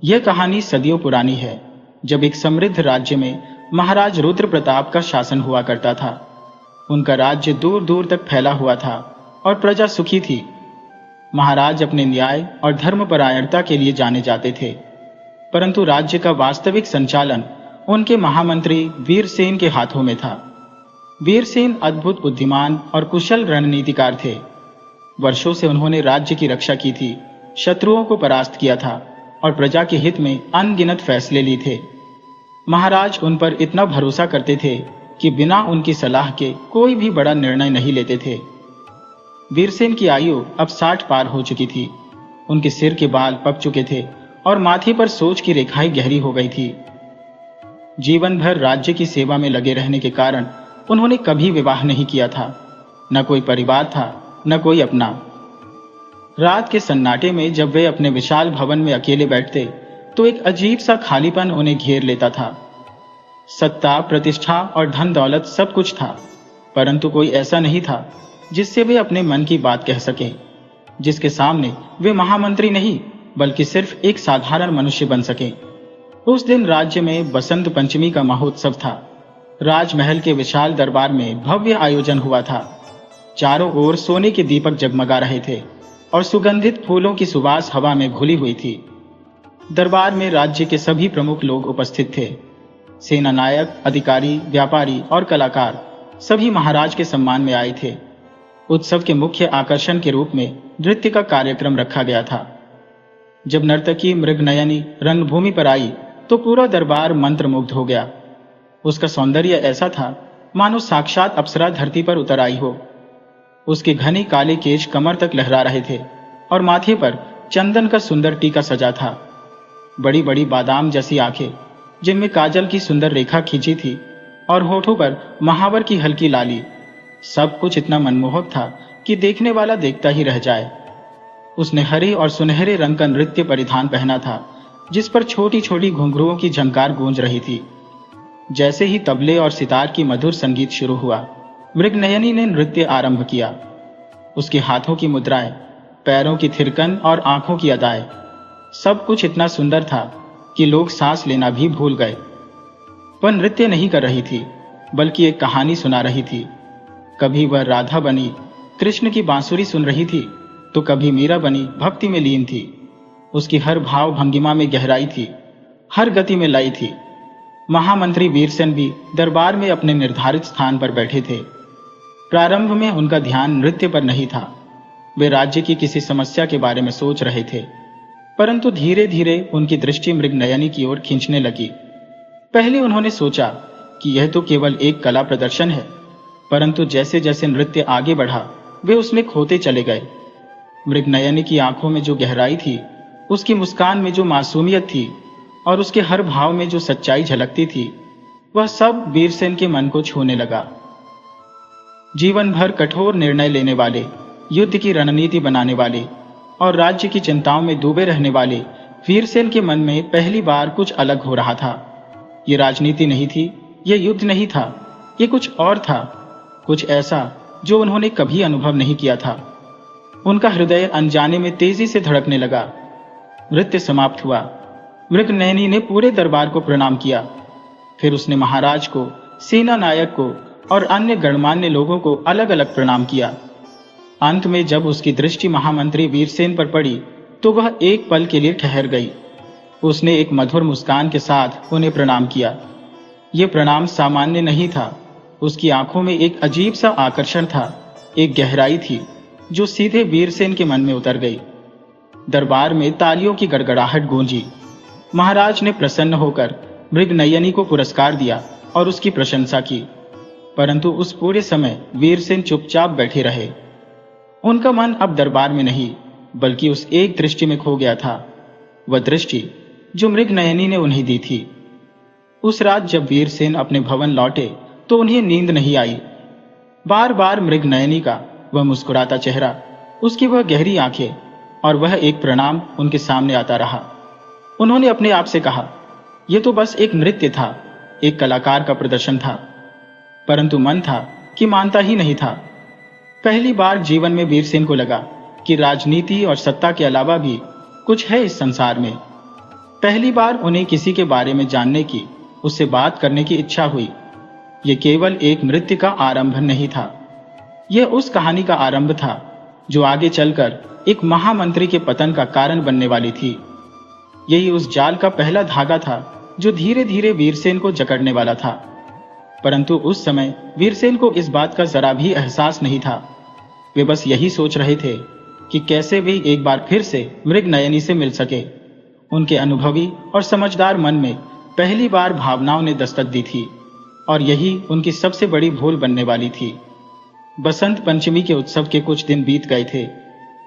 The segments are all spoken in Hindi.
यह कहानी सदियों पुरानी है, जब एक समृद्ध राज्य में महाराज रुद्र प्रताप का शासन हुआ करता था। उनका राज्य दूर दूर तक फैला हुआ था और प्रजा सुखी थी। महाराज अपने न्याय और धर्मपरायणता के लिए जाने जाते थे, परंतु राज्य का वास्तविक संचालन उनके महामंत्री वीरसेन के हाथों में था। वीरसेन अद्भुत बुद्धिमान और कुशल रणनीतिकार थे। वर्षों से उन्होंने राज्य की रक्षा की थी, शत्रुओं को परास्त किया था और प्रजा के हित में अनगिनत फैसले लिए थे। महाराज उन पर इतना भरोसा करते थे कि बिना उनकी सलाह के कोई भी बड़ा निर्णय नहीं लेते थे। वीरसेन की आयु अब 60 पार हो चुकी थी। उनके सिर के बाल पक चुके थे और माथे पर सोच की रेखाएं गहरी हो गई थी। जीवन भर राज्य की सेवा में लगे रहने के कारण उन्होंने कभी विवाह नहीं किया था। न कोई परिवार था, न कोई अपना। रात के सन्नाटे में जब वे अपने विशाल भवन में अकेले बैठते तो एक अजीब सा खालीपन उन्हें घेर लेता था। सत्ता, प्रतिष्ठा और धन दौलत सब कुछ था, परंतु कोई ऐसा नहीं था जिससे वे अपने मन की बात कह सकें, जिसके सामने वे महामंत्री नहीं बल्कि सिर्फ एक साधारण मनुष्य बन सके। उस दिन राज्य में बसंत पंचमी का महोत्सव था। राजमहल के विशाल दरबार में भव्य आयोजन हुआ था। चारों ओर सोने के दीपक जगमगा रहे थे और सुगंधित फूलों की सुवास हवा में घुली हुई थी। दरबार में राज्य के सभी प्रमुख लोग उपस्थित थे। सेना नायक, अधिकारी, व्यापारी और कलाकार सभी महाराज के सम्मान में आए थे। उत्सव के मुख्य आकर्षण के रूप में नृत्य का कार्यक्रम रखा गया था। जब नर्तकी मृगनयनी रंगभूमि पर आई तो पूरा दरबार मंत्रमुग्ध हो गया। उसका सौंदर्य ऐसा था मानो साक्षात अप्सरा धरती पर उतर आई हो। उसके घने काले केश कमर तक लहरा रहे थे और माथे पर चंदन का सुंदर टीका सजा था। बड़ी बड़ी बादाम जैसी आंखें, जिनमें काजल की सुंदर रेखा खींची थी, और होठों पर महावर की हल्की लाली। सब कुछ इतना मनमोहक था कि देखने वाला देखता ही रह जाए। उसने हरे और सुनहरे रंग का नृत्य परिधान पहना था, जिस पर छोटी छोटी घुंघरुओं की झंकार गूंज रही थी। जैसे ही तबले और सितार की मधुर संगीत शुरू हुआ, मृगनयनी ने नृत्य आरंभ किया। उसके हाथों की मुद्राएं, पैरों की थिरकन और आंखों की अदाएं, सब कुछ इतना सुंदर था कि लोग सांस लेना भी भूल गए। वह नृत्य नहीं कर रही थी, बल्कि एक कहानी सुना रही थी। कभी वह राधा बनी कृष्ण की बांसुरी सुन रही थी, तो कभी मीरा बनी भक्ति में लीन थी। उसकी हर भाव भंगिमा में गहराई थी, हर गति में लय थी। महामंत्री वीरसेन भी दरबार में अपने निर्धारित स्थान पर बैठे थे। प्रारंभ में उनका ध्यान नृत्य पर नहीं था। वे राज्य की किसी समस्या के बारे में सोच रहे थे, परंतु धीरे धीरे उनकी दृष्टि मृगनयनी की ओर खींचने लगी। पहले उन्होंने सोचा कि यह तो केवल एक कला प्रदर्शन है, परंतु जैसे जैसे नृत्य आगे बढ़ा वे उसमें खोते चले गए। मृगनयनी की आंखों में जो गहराई थी, उसकी मुस्कान में जो मासूमियत थी और उसके हर भाव में जो सच्चाई झलकती थी, वह सब वीरसेन के मन को छूने लगा। जीवन भर कठोर निर्णय लेने वाले, युद्ध की रणनीति बनाने वाले और राज्य की चिंताओं में डूबे रहने वाले वीरसेन के मन में पहली बार कुछ अलग हो रहा था। ये राजनीति नहीं थी, ये युद्ध नहीं था, ये कुछ और था, कुछ ऐसा जो उन्होंने कभी अनुभव नहीं किया था। उनका हृदय अनजाने में तेजी से धड़कने लगा। नृत्य समाप्त हुआ। मृगनयनी ने पूरे दरबार को प्रणाम किया। फिर उसने महाराज को, सेना नायक को और अन्य गणमान्य लोगों को अलग अलग प्रणाम किया। अंत में जब उसकी दृष्टि महामंत्री वीरसेन पर पड़ी तो वह एक पल के लिए ठहर गई। उसने एक मधुर मुस्कान के साथ उन्हें प्रणाम किया। यह प्रणाम सामान्य नहीं था। उसकी आंखों में एक अजीब सा आकर्षण था, एक गहराई थी जो सीधे वीरसेन के मन में उतर गई। दरबार में तालियों की गड़गड़ाहट गूंजी। महाराज ने प्रसन्न होकर मृगनयनी को पुरस्कार दिया और उसकी प्रशंसा की, परंतु उस पूरे समय वीरसेन चुपचाप बैठे रहे। उनका मन अब दरबार में नहीं बल्कि उस एक दृष्टि में खो गया था, वह दृष्टि जो मृगनयनी ने उन्हें दी थी। उस रात जब वीरसेन अपने भवन लौटे तो उन्हें नींद नहीं आई। बार बार मृगनयनी का वह मुस्कुराता चेहरा, उसकी वह गहरी आंखें और वह एक प्रणाम उनके सामने आता रहा। उन्होंने अपने आप से कहा, यह तो बस एक नृत्य था, एक कलाकार का प्रदर्शन था, परंतु मन था कि मानता ही नहीं था। पहली बार जीवन में वीरसेन को लगा कि राजनीति और सत्ता के अलावा भी कुछ है इस संसार में। पहली बार उन्हें किसी के बारे में जानने की, उससे बात करने की इच्छा हुई। यह केवल एक नृत्य का आरंभ नहीं था, यह उस कहानी का आरंभ था जो आगे चलकर एक महामंत्री के पतन का कारण बनने वाली थी। यही उस जाल का पहला धागा था जो धीरे धीरे वीरसेन को जकड़ने वाला था। परंतु उस समय वीरसेन को इस बात का जरा भी एहसास नहीं था। वे बस यही सोच रहे थे कि कैसे वे एक बार फिर से मृगनयनी से मिल सके। उनके अनुभवी और समझदार मन में पहली बार भावनाओं ने दस्तक दी थी और यही उनकी सबसे बड़ी भूल बनने वाली थी। बसंत पंचमी के उत्सव के कुछ दिन बीत गए थे,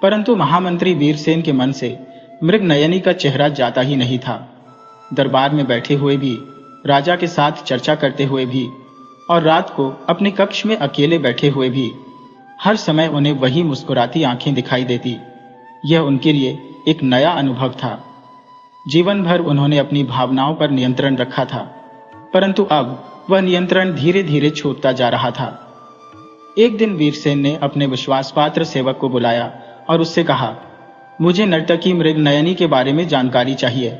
परंतु महामंत्री वीरसेन के मन से मृगनयनी का चेहरा जाता ही नहीं था। दरबार में बैठे हुए भी, राजा के साथ चर्चा करते हुए भी और रात को अपने कक्ष में अकेले बैठे हुए भी हर समय उन्हें वही मुस्कुराती आंखें दिखाई देती। यह उनके लिए एक नया अनुभव था। जीवन भर उन्होंने अपनी भावनाओं पर नियंत्रण रखा था, परंतु अब वह नियंत्रण धीरे धीरे छूटता जा रहा था। एक दिन वीरसेन ने अपने विश्वासपात्र सेवक को बुलाया और उससे कहा, मुझे नर्तकी मृगनयनी के बारे में जानकारी चाहिए।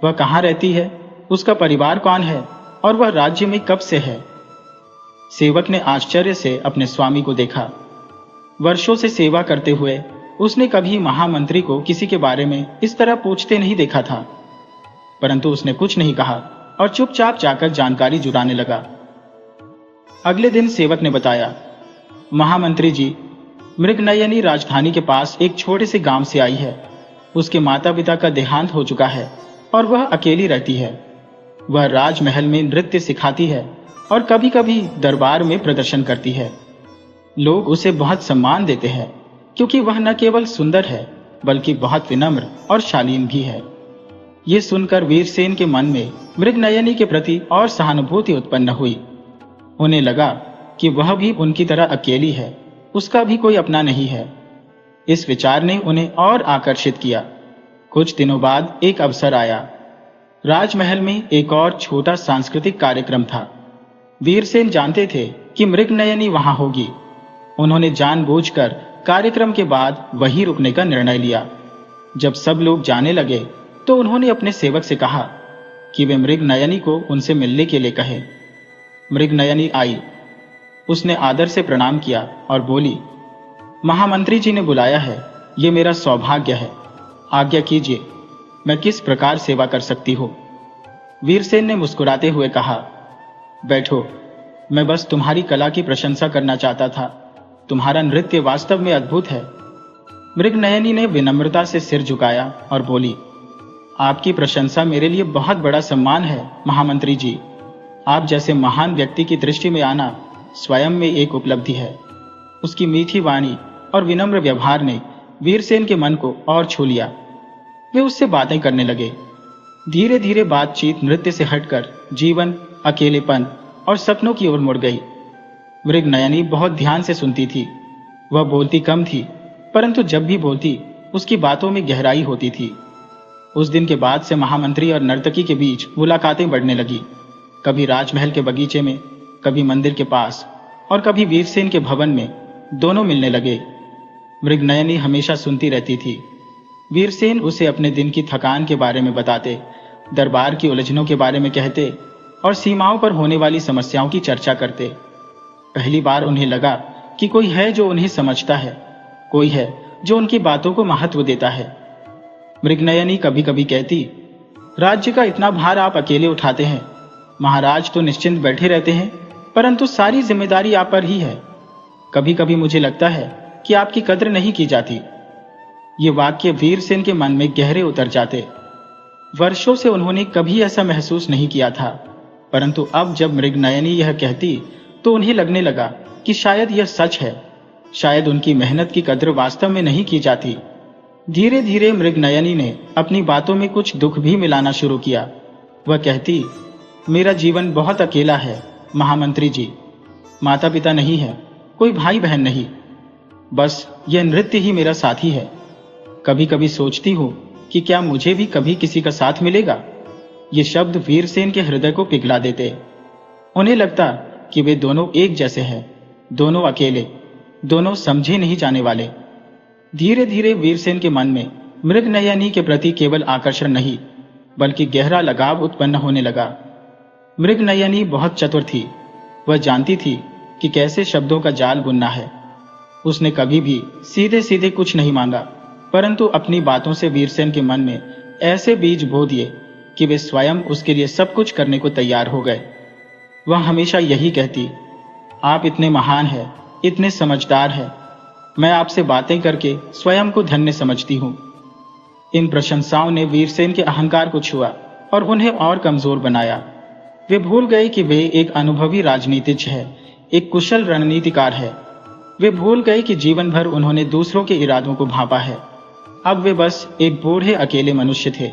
वह कहाँ रहती है, उसका परिवार कौन है और वह राज्य में कब से है? सेवक ने आश्चर्य से अपने स्वामी को देखा। वर्षों से सेवा करते हुए उसने कभी महामंत्री को किसी के बारे में इस तरह पूछते नहीं देखा था, परंतु उसने कुछ नहीं कहा और चुपचाप जाकर जानकारी जुटाने लगा। अगले दिन सेवक ने बताया, महामंत्री जी, मृगनयनी राजधानी के पास एक छोटे से गांव से आई है। उसके माता पिता का देहांत हो चुका है और वह अकेली रहती है। वह राजमहल में नृत्य सिखाती है और कभी कभी दरबार में प्रदर्शन करती है। लोग उसे बहुत सम्मान देते हैं क्योंकि वह न केवल सुंदर है बल्कि बहुत विनम्र और शालीन भी है। ये सुनकर वीरसेन के मन में मृगनयनी के प्रति और सहानुभूति उत्पन्न हुई। उन्हें लगा कि वह भी उनकी तरह अकेली है, उसका भी कोई अपना नहीं है। इस विचार ने उन्हें और आकर्षित किया। कुछ दिनों बाद एक अवसर आया। राजमहल में एक और छोटा सांस्कृतिक कार्यक्रम था। वीरसेन जानते थे कि मृगनयनी वहां होगी। उन्होंने जानबूझकर कार्यक्रम के बाद वहीं रुकने का निर्णय लिया। जब सब लोग जाने लगे तो उन्होंने अपने सेवक से कहा कि वे मृगनयनी को उनसे मिलने के लिए कहे। मृगनयनी आई। उसने आदर से प्रणाम किया और बोली, महामंत्री जी ने बुलाया है, ये मेरा सौभाग्य है। आज्ञा कीजिए, मैं किस प्रकार सेवा कर सकती हूँ? वीरसेन ने मुस्कुराते हुए कहा, बैठो, मैं बस तुम्हारी कला की प्रशंसा करना चाहता था। तुम्हारा नृत्य वास्तव में अद्भुत है। मृगनयनी ने विनम्रता से सिर झुकाया और बोली, आपकी प्रशंसा मेरे लिए बहुत बड़ा सम्मान है महामंत्री जी। आप जैसे महान व्यक्ति की दृष्टि में आना स्वयं में एक उपलब्धि है। उसकी मीठी वाणी और विनम्र व्यवहार ने वीरसेन के मन को और छू लिया। वे उससे बातें करने लगे। धीरे धीरे बातचीत नृत्य से हटकर जीवन, अकेलेपन और सपनों की ओर मुड़ गई। मृगनयनी बहुत ध्यान से सुनती थी। वह बोलती कम थी, परंतु जब भी बोलती उसकी बातों में गहराई होती थी। उस दिन के बाद से महामंत्री और नर्तकी के बीच मुलाकातें बढ़ने लगी। कभी राजमहल के बगीचे में, कभी मंदिर के पास और कभी वीरसेन के भवन में। दोनों मिलने लगे। मृगनयनी हमेशा सुनती रहती थी। वीरसेन उसे अपने दिन की थकान के बारे में बताते, दरबार की उलझनों के बारे में कहते और सीमाओं पर होने वाली समस्याओं की चर्चा करते। पहली बार उन्हें लगा कि कोई है जो उन्हें समझता है, कोई है जो उनकी बातों को महत्व देता है। मृगनयनी कभी कभी कहती, राज्य का इतना भार आप अकेले उठाते हैं। महाराज तो निश्चिंत बैठे रहते हैं, परंतु सारी जिम्मेदारी आप पर ही है। कभी कभी मुझे लगता है कि आपकी कद्र नहीं की जाती। ये वाक्य वीरसेन के मन में गहरे उतर जाते। वर्षों से उन्होंने कभी ऐसा महसूस नहीं किया था, परंतु अब जब मृगनयनी यह कहती तो उन्हें लगने लगा कि शायद यह सच है। शायद उनकी मेहनत की कद्र वास्तव में नहीं की जाती। धीरे धीरे मृगनयनी ने अपनी बातों में कुछ दुख भी मिलाना शुरू किया। वह कहती, मेरा जीवन बहुत अकेला है महामंत्री जी। माता पिता नहीं है, कोई भाई बहन नहीं, बस यह नृत्य ही मेरा साथी है। कभी कभी सोचती हूँ कि क्या मुझे भी कभी किसी का साथ मिलेगा। ये शब्द वीरसेन के हृदय को पिघला देते। उन्हें लगता कि वे दोनों एक जैसे हैं, दोनों अकेले, दोनों समझे नहीं जाने वाले। धीरे धीरे वीरसेन के मन में मृगनयनी के प्रति केवल आकर्षण नहीं बल्कि गहरा लगाव उत्पन्न होने लगा। मृगनयनी बहुत चतुर थी। वह जानती थी कि कैसे शब्दों का जाल बुनना है। उसने कभी भी सीधे सीधे कुछ नहीं मांगा, परंतु अपनी बातों से वीरसेन के मन में ऐसे बीज बो दिए कि वे स्वयं उसके लिए सब कुछ करने को तैयार हो गए। वह हमेशा यही कहती, आप इतने महान हैं, इतने समझदार हैं, मैं आपसे बातें करके स्वयं को धन्य समझती हूँ। इन प्रशंसाओं ने वीरसेन के अहंकार को छुआ और उन्हें और कमजोर बनाया। वे भूल गए कि वे एक अनुभवी राजनीतिज्ञ है, एक कुशल रणनीतिकार है। वे भूल गए कि जीवन भर उन्होंने दूसरों के इरादों को भांपा है। अब वे बस एक बूढ़े अकेले मनुष्य थे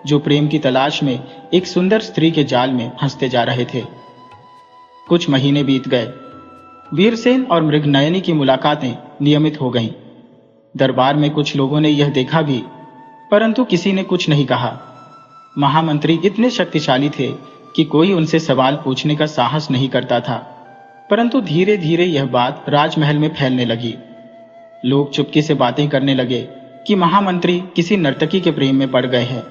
जो प्रेम की तलाश में एक सुंदर स्त्री के जाल में फंसते जा रहे थे। कुछ महीने बीत गए। वीरसेन और मृगनयनी की मुलाकातें नियमित हो गईं। दरबार में कुछ लोगों ने यह देखा भी, परंतु किसी ने कुछ नहीं कहा। महामंत्री इतने शक्तिशाली थे कि कोई उनसे सवाल पूछने का साहस नहीं करता था। परंतु धीरे धीरे यह बात राजमहल में फैलने लगी। लोग चुपके से बातें करने लगे कि महामंत्री किसी नर्तकी के प्रेम में पड़ गए हैं।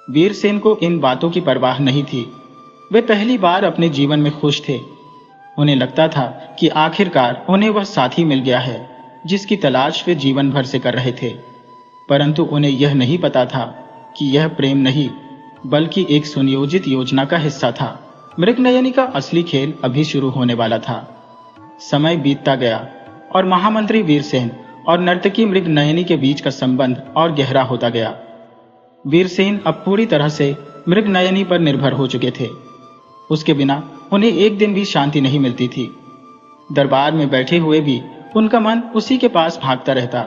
वीरसेन को इन बातों की परवाह नहीं थी। वे पहली बार अपने जीवन में खुश थे। उन्हें लगता था कि आखिरकार उन्हें वह साथी मिल गया है जिसकी तलाश वे जीवन भर से कर रहे थे। परंतु उन्हें यह नहीं पता था कि यह प्रेम नहीं, बल्कि एक सुनियोजित योजना का हिस्सा था। मृगनयनी का असली खेल अभी शुरू होने वाला था। समय बीतता गया और महामंत्री वीरसेन और नर्तकी मृगनयनी के बीच का संबंध और गहरा होता गया। वीरसेन अब पूरी तरह से मृगनयनी पर निर्भर हो चुके थे। उसके बिना उन्हें एक दिन भी शांति नहीं मिलती थी। दरबार में बैठे हुए भी उनका मन उसी के पास भागता रहता।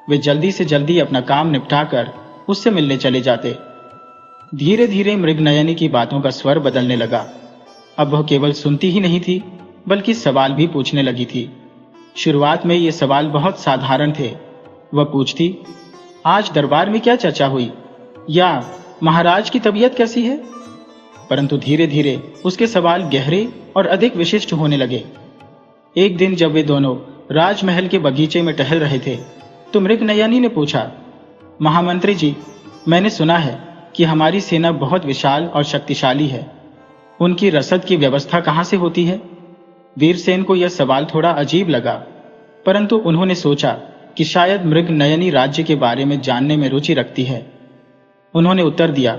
वे जल्दी से जल्दी अपना काम निपटाकर उससे मिलने चले जाते। धीरे धीरे मृगनयनी की बातों का स्वर बदलने लगा। अब वह केवल सुनती ही नहीं थी, बल्कि सवाल भी पूछने लगी थी। शुरुआत में ये सवाल बहुत साधारण थे। वह पूछती, आज दरबार में क्या चर्चा हुई, या महाराज की तबीयत कैसी है। परंतु धीरे धीरे उसके सवाल गहरे और अधिक विशिष्ट होने लगे। एक दिन जब वे दोनों राजमहल के बगीचे में टहल रहे थे, तो मृगनयनी ने पूछा, महामंत्री जी, मैंने सुना है कि हमारी सेना बहुत विशाल और शक्तिशाली है। उनकी रसद की व्यवस्था कहाँ से होती है। वीरसेन को यह सवाल थोड़ा अजीब लगा, परंतु उन्होंने सोचा कि शायद मृगनयनी राज्य के बारे में जानने में रुचि रखती है। उन्होंने उत्तर दिया,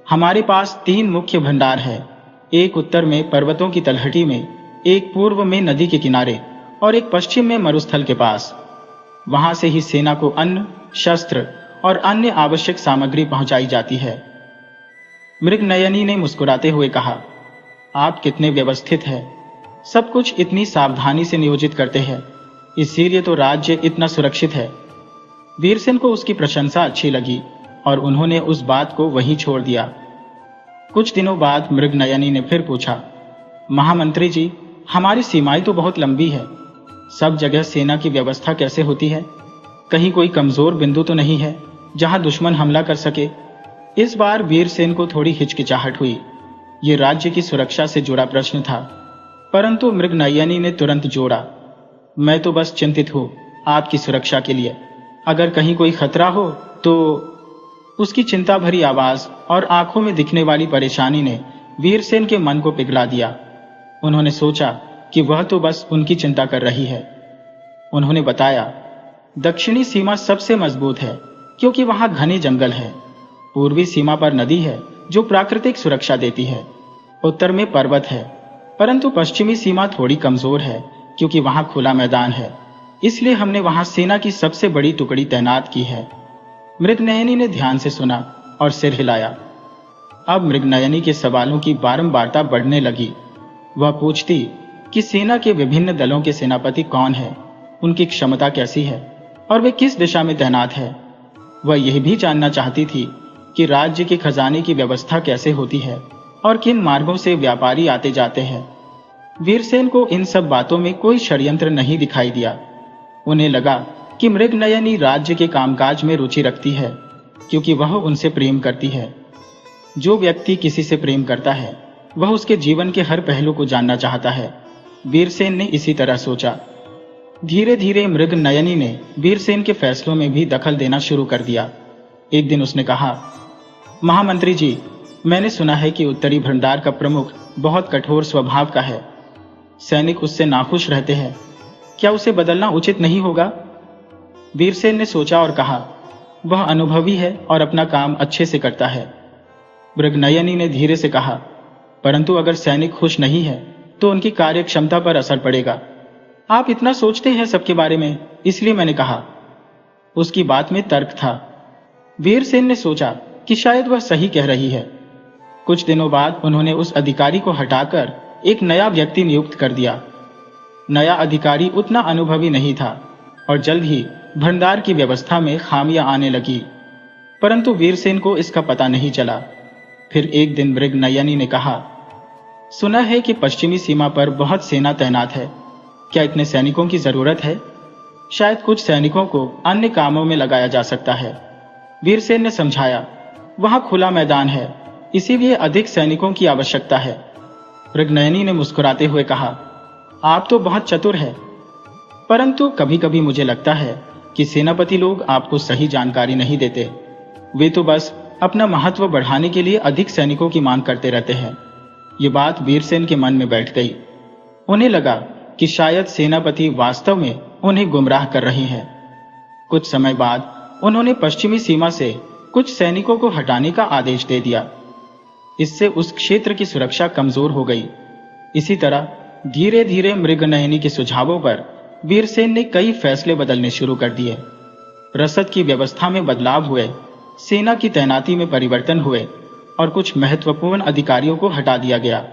हमारे पास 3 मुख्य भंडार है। एक उत्तर में पर्वतों की तलहटी में, एक पूर्व में नदी के किनारे और एक पश्चिम में मरुस्थल के पास। वहां से ही सेना को अन्न, शस्त्र और अन्य आवश्यक सामग्री पहुंचाई जाती है। मृगनयनी ने मुस्कुराते हुए कहा, आप कितने व्यवस्थित हैं, सब कुछ इतनी सावधानी से नियोजित करते हैं, इसीलिए तो राज्य इतना सुरक्षित है। वीरसेन को उसकी प्रशंसा अच्छी लगी और उन्होंने उस बात को वहीं छोड़ दिया। कुछ दिनों बाद मृगनयनी ने फिर पूछा, महामंत्री जी, हमारी सीमाएं तो बहुत लंबी है। सब जगह सेना की व्यवस्था कैसे होती है। कहीं कोई कमजोर बिंदु तो नहीं है जहां दुश्मन हमला कर सके। इस बार वीरसेन को थोड़ी हिचकिचाहट हुई। ये राज्य की सुरक्षा से जुड़ा प्रश्न था, परंतु मृगनयनी ने तुरंत जोड़ा, मैं तो बस चिंतित हूं आपकी सुरक्षा के लिए। अगर कहीं कोई खतरा हो तो। उसकी चिंता भरी आवाज और आंखों में दिखने वाली परेशानी ने वीरसेन के मन को पिघला दिया। उन्होंने सोचा कि वह तो बस उनकी चिंता कर रही है। उन्होंने बताया, दक्षिणी सीमा सबसे मजबूत है क्योंकि वहां घने जंगल है। पूर्वी सीमा पर नदी है जो प्राकृतिक सुरक्षा देती है। उत्तर में पर्वत है, परंतु पश्चिमी सीमा थोड़ी कमजोर है क्योंकि वहां खुला मैदान है। इसलिए हमने वहां सेना की सबसे बड़ी टुकड़ी तैनात की है। मृगनयनी ने ध्यान से सुना और सिर हिलाया। अब मृगनयनी के सवालों की बारंबारता बढ़ने लगी। वह पूछती कि सेना के विभिन्न दलों के सेनापति कौन है, उनकी क्षमता कैसी है और वे किस दिशा में तैनात है। वह यह भी जानना चाहती थी कि राज्य के खजाने की व्यवस्था कैसे होती है और किन मार्गों से व्यापारी आते जाते हैं। वीरसेन को इन सब बातों में कोई षड्यंत्र नहीं दिखाई दिया। उन्हें लगा कि मृगनयनी राज्य के कामकाज में रुचि रखती है क्योंकि वह उनसे प्रेम करती है। जो व्यक्ति किसी से प्रेम करता है वह उसके जीवन के हर पहलू को जानना चाहता है। वीरसेन ने इसी तरह सोचा। धीरे धीरे मृगनयनी ने वीरसेन के फैसलों में भी दखल देना शुरू कर दिया। एक दिन उसने कहा, महामंत्री जी, मैंने सुना है कि उत्तरी भंडार का प्रमुख बहुत कठोर स्वभाव का है। सैनिक उससे नाखुश रहते हैं। क्या उसे बदलना उचित नहीं होगा? वीरसेन ने सोचा और कहा, वह अनुभवी है और अपना काम अच्छे से करता है। मृगनयनी ने धीरे से कहा, परंतु अगर सैनिक खुश नहीं है तो उनकी कार्य क्षमता पर असर पड़ेगा। आप इतना सोचते हैं सबके बारे में, इसलिए मैंने कहा। उसकी बात में तर्क था। वीरसेन ने सोचा कि शायद वह सही कह रही है। कुछ दिनों बाद उन्होंने उस अधिकारी को हटाकर एक नया व्यक्ति नियुक्त कर दिया। नया अधिकारी उतना अनुभवी नहीं था और जल्द ही भंडार की व्यवस्था में खामियां आने लगी, परंतु वीरसेन को इसका पता नहीं चला। फिर एक दिन मृगनयनी ने कहा, सुना है कि पश्चिमी सीमा पर बहुत सेना तैनात है। क्या इतने सैनिकों की जरूरत है? शायद कुछ सैनिकों को अन्य कामों में लगाया जा सकता है। वीरसेन ने समझाया, वहां खुला मैदान है, इसीलिए अधिक सैनिकों की आवश्यकता है। मृगनयनी ने मुस्कुराते हुए कहा, आप तो बहुत चतुर है, परंतु कभी कभी मुझे लगता है कि सेनापति लोग आपको सही जानकारी नहीं देते। वे तो बस अपना महत्व बढ़ाने के लिए अधिक सैनिकों की मांग करते रहते हैं। ये बात वीरसेन के मन में बैठ गई। उन्हें लगा कि शायद सेनापति वास्तव में उन्हें गुमराह कर रही हैं। कुछ समय बाद उन्होंने पश्चिमी सीमा से कुछ सैनिकों को हटाने का आदेश दे दिया। इससे उस क्षेत्र की सुरक्षा कमजोर हो गई। इसी तरह धीरे धीरे मृगनयनी के सुझावों पर वीरसेन ने कई फैसले बदलने शुरू कर दिए। रसद की व्यवस्था में बदलाव हुए, सेना की तैनाती में परिवर्तन हुए और कुछ महत्वपूर्ण अधिकारियों को हटा दिया गया।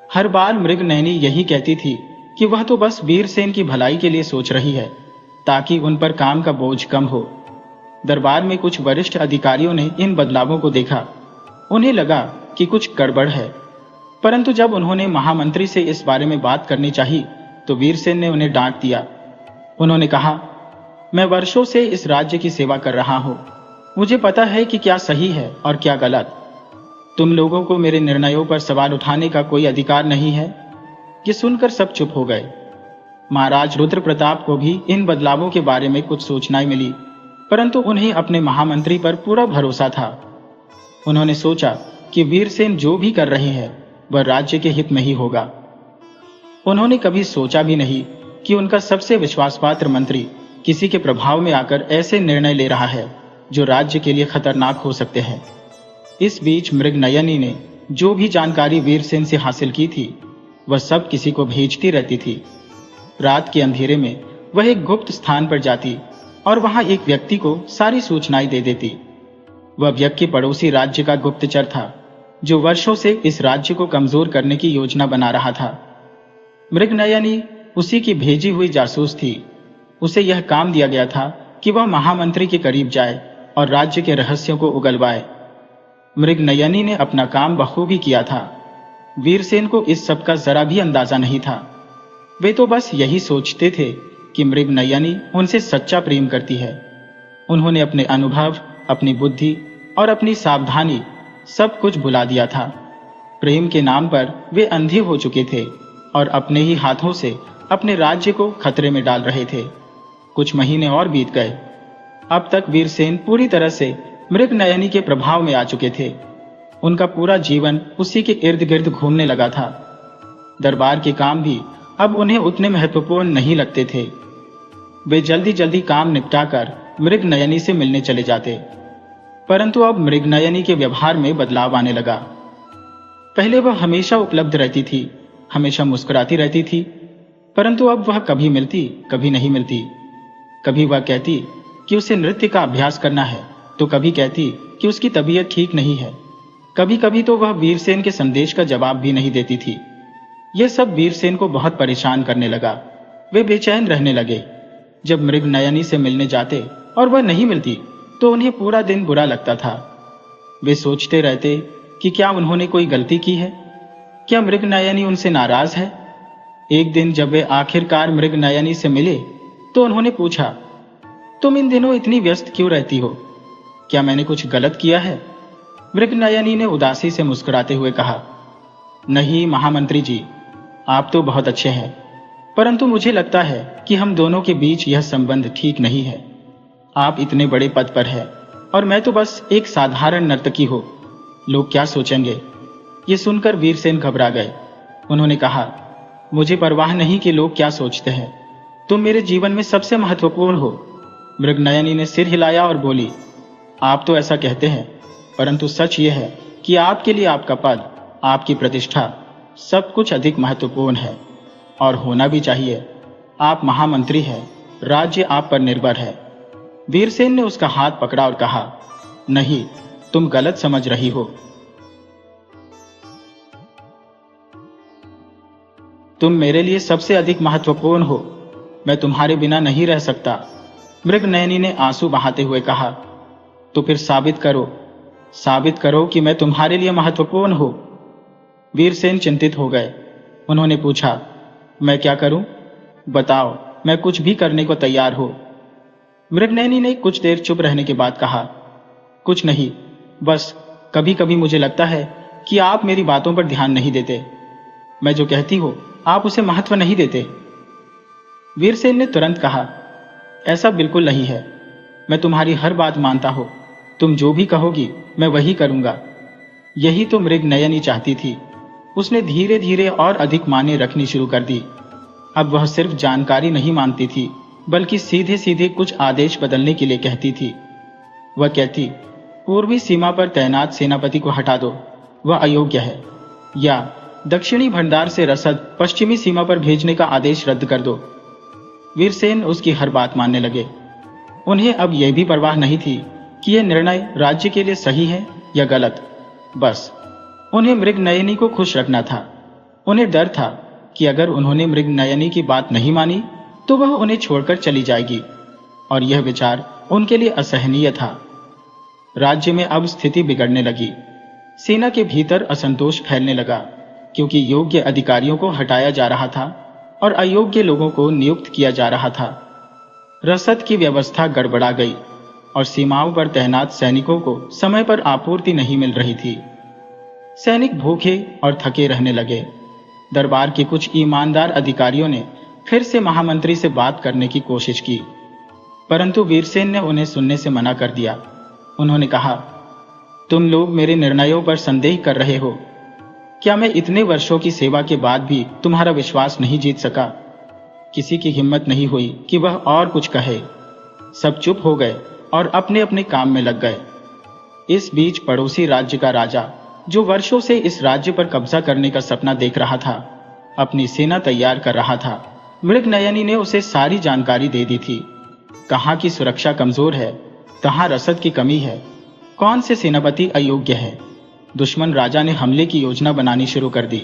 हर बार मृगनयनी यही कहती थी कि वह तो बस वीरसेन की भलाई के लिए सोच रही है, ताकि उन पर काम का बोझ कम हो। दरबार में कुछ वरिष्ठ अधिकारियों ने इन बदलावों को देखा। उन्हें लगा कि कुछ गड़बड़ है, परंतु जब उन्होंने महामंत्री से इस बारे में बात करनी चाहिए तो वीरसेन ने उन्हें डांट दिया। उन्होंने कहा, मैं वर्षों से इस राज्य की सेवा कर रहा हूं, मुझे पता है कि क्या सही है और क्या गलत। तुम लोगों को मेरे निर्णयों पर सवाल उठाने का कोई अधिकार नहीं है। ये सुनकर सब चुप हो गए। महाराज रुद्र प्रताप को भी इन बदलावों के बारे में कुछ सूचनाएं मिली, परंतु उन्हें अपने महामंत्री पर पूरा भरोसा था। उन्होंने सोचा कि वीरसेन जो भी कर रहे हैं वह राज्य के हित में ही होगा। उन्होंने कभी सोचा भी नहीं कि उनका सबसे विश्वासपात्र मंत्री किसी के प्रभाव में आकर ऐसे निर्णय ले रहा है जो राज्य के लिए खतरनाक हो सकते हैं। इस बीच मृगनयनी ने जो भी जानकारी वीरसेन से हासिल की थी वह सब किसी को भेजती रहती थी। रात के अंधेरे में वह एक गुप्त स्थान पर जाती और वहां एक व्यक्ति को सारी सूचनाएं दे देती। वह व्यक्ति पड़ोसी राज्य का गुप्तचर था, जो वर्षों से इस राज्य को कमजोर करने की योजना बना रहा था। मृगनयनी उसी की भेजी हुई जासूस थी। उसे यह काम दिया गया था कि वह महामंत्री के करीब जाए और राज्य के रहस्यों को उगलवाए। मृगनयनी ने अपना काम बखूबी किया था। वीरसेन को इस सब का जरा भी अंदाजा नहीं था। वे तो बस यही सोचते थे कि मृगनयनी उनसे सच्चा प्रेम करती है। उन्होंने अपने अनुभव, अपनी बुद्धि और अपनी सावधानी सब कुछ भुला दिया था। प्रेम के नाम पर वे अंधे हो चुके थे और अपने ही हाथों से अपने राज्य को खतरे में डाल रहे थे। कुछ महीने और बीत गए। अब तक वीरसेन पूरी तरह से मृगनयनी के प्रभाव में आ चुके थे। उनका पूरा जीवन उसी के इर्द गिर्द घूमने लगा था। दरबार के काम भी अब उन्हें उतने महत्वपूर्ण नहीं लगते थे। वे जल्दी जल्दी काम निपटाकर मृगनयनी से मिलने चले जाते, परंतु अब मृगनयनी के व्यवहार में बदलाव आने लगा। पहले वह हमेशा उपलब्ध रहती थी, हमेशा मुस्कुराती रहती थी, परंतु अब वह कभी मिलती, कभी नहीं मिलती। कभी वह कहती कि उसे नृत्य का अभ्यास करना है, तो कभी कहती कि उसकी तबीयत ठीक नहीं है। कभी कभी तो वह वीरसेन के संदेश का जवाब भी नहीं देती थी। यह सब वीरसेन को बहुत परेशान करने लगा। वे बेचैन रहने लगे। जब मृगनयनी से मिलने जाते और वह नहीं मिलती तो उन्हें पूरा दिन बुरा लगता था। वे सोचते रहते कि क्या उन्होंने कोई गलती की है, क्या मृगनयनी उनसे नाराज है। एक दिन जब वे आखिरकार मृगनयनी से मिले तो उन्होंने पूछा, तुम इन दिनों इतनी व्यस्त क्यों रहती हो? क्या मैंने कुछ गलत किया है? मृगनयनी ने उदासी से मुस्कुराते हुए कहा, नहीं महामंत्री जी, आप तो बहुत अच्छे हैं, परंतु मुझे लगता है कि हम दोनों के बीच यह संबंध ठीक नहीं है। आप इतने बड़े पद पर हैं और मैं तो बस एक साधारण नर्तकी हूँ लोग क्या सोचेंगे? ये सुनकर वीरसेन घबरा गए। उन्होंने कहा, मुझे परवाह नहीं कि लोग क्या सोचते हैं। तुम मेरे जीवन में सबसे महत्वपूर्ण हो। मृगनयनी ने सिर हिलाया और बोली, आप तो ऐसा कहते हैं, परंतु सच ये है कि आपके लिए आपका पद, आपकी प्रतिष्ठा, सब कुछ अधिक महत्वपूर्ण है, और होना भी चाहिए। आप महामंत्री हैं, राज्य आप पर निर्भर है। वीरसेन ने उसका हाथ पकड़ा और कहा, नहीं, तुम गलत समझ रही हो। तुम मेरे लिए सबसे अधिक महत्वपूर्ण हो। मैं तुम्हारे बिना नहीं रह सकता। मृगनयनी ने आंसू बहाते हुए कहा, तो फिर साबित करो कि मैं तुम्हारे लिए महत्वपूर्ण हूं। वीरसेन चिंतित हो गए। उन्होंने पूछा, मैं क्या करूं? बताओ, मैं कुछ भी करने को तैयार हूं। मृगनयनी ने कुछ देर चुप रहने के बाद कहा, कुछ नहीं, बस कभी कभी मुझे लगता है कि आप मेरी बातों पर ध्यान नहीं देते। मैं जो कहती हूं, आप उसे महत्व नहीं देते। वीरसेन ने तुरंत कहा, ऐसा बिल्कुल नहीं है। मैं तुम्हारी हर बात मानता हूं। तुम जो भी कहोगी मैं वही करूंगा। यही तो मृगनयनी चाहती थी। उसने धीरे धीरे और अधिक माने रखनी शुरू कर दी। अब वह सिर्फ जानकारी नहीं मांगती थी, बल्कि सीधे सीधे कुछ आदेश बदलने के लिए कहती थी। वह कहती, पूर्वी सीमा पर तैनात सेनापति को हटा दो, वह अयोग्य है। या दक्षिणी भंडार से रसद पश्चिमी सीमा पर भेजने का आदेश रद्द कर दो। वीरसेन उसकी हर बात मानने लगे। उन्हें अब यह भी परवाह नहीं थी कि यह निर्णय राज्य के लिए सही है या गलत। बस उन्हें मृगनयनी को खुश रखना था। उन्हें डर था कि अगर उन्होंने मृगनयनी की बात नहीं मानी तो वह उन्हें छोड़कर चली जाएगी, और यह विचार उनके लिए असहनीय था। राज्य में अब स्थिति बिगड़ने लगी। सेना के भीतर असंतोष फैलने लगा, क्योंकि योग्य अधिकारियों को हटाया जा रहा था और अयोग्य लोगों को नियुक्त किया जा रहा था। रसद की व्यवस्था गड़बड़ा गई और सीमाओं पर तैनात सैनिकों को समय पर आपूर्ति नहीं मिल रही थी। सैनिक भूखे और थके रहने लगे। दरबार के कुछ ईमानदार अधिकारियों ने फिर से महामंत्री से बात करने की कोशिश की, परंतु वीरसेन ने उन्हें सुनने से मना कर दिया। उन्होंने कहा, तुम लोग मेरे निर्णयों पर संदेह कर रहे हो। क्या मैं इतने वर्षों की सेवा के बाद भी तुम्हारा विश्वास नहीं जीत सका? किसी की हिम्मत नहीं हुई कि वह और कुछ कहे। सब चुप हो गए और अपने अपने काम में लग गए। इस बीच पड़ोसी राज्य का राजा, जो वर्षों से इस राज्य पर कब्जा करने का सपना देख रहा था, अपनी सेना तैयार कर रहा था। मृगनयनी ने उसे सारी जानकारी दे दी थी। कहाँ की सुरक्षा कमजोर है, कहाँ रसद की कमी है, कौन से सेनापति अयोग्य है। दुश्मन राजा ने हमले की योजना बनानी शुरू कर दी।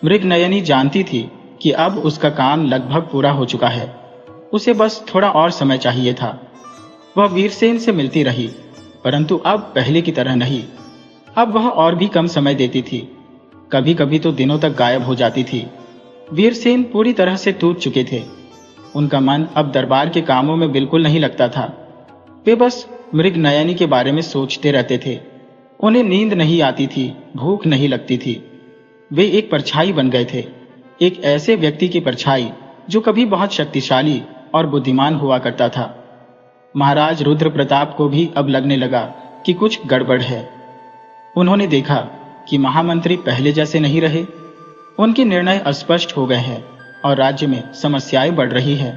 मृगनयनी जानती थी कि अब उसका काम लगभग पूरा हो चुका है। उसे बस थोड़ा और समय चाहिए था। वह वीरसेन से मिलती रही, परंतु अब पहले की तरह नहीं। अब वह और भी कम समय देती थी। कभी कभी तो दिनों तक गायब हो जाती थी। वीरसेन पूरी तरह से टूट चुके थे। उनका मन अब दरबार के कामों में बिल्कुल नहीं लगता था। वे बस मृगनयनी के बारे में सोचते रहते थे। उन्हें नींद नहीं आती थी, भूख नहीं लगती थी। वे एक परछाई बन गए थे, एक ऐसे व्यक्ति की परछाई जो कभी बहुत शक्तिशाली और बुद्धिमान हुआ करता था। महाराज रुद्र प्रताप को भी अब लगने लगा कि कुछ गड़बड़ है। उन्होंने देखा कि महामंत्री पहले जैसे नहीं रहे। उनके निर्णय अस्पष्ट हो गए हैं और राज्य में समस्याएं बढ़ रही हैं।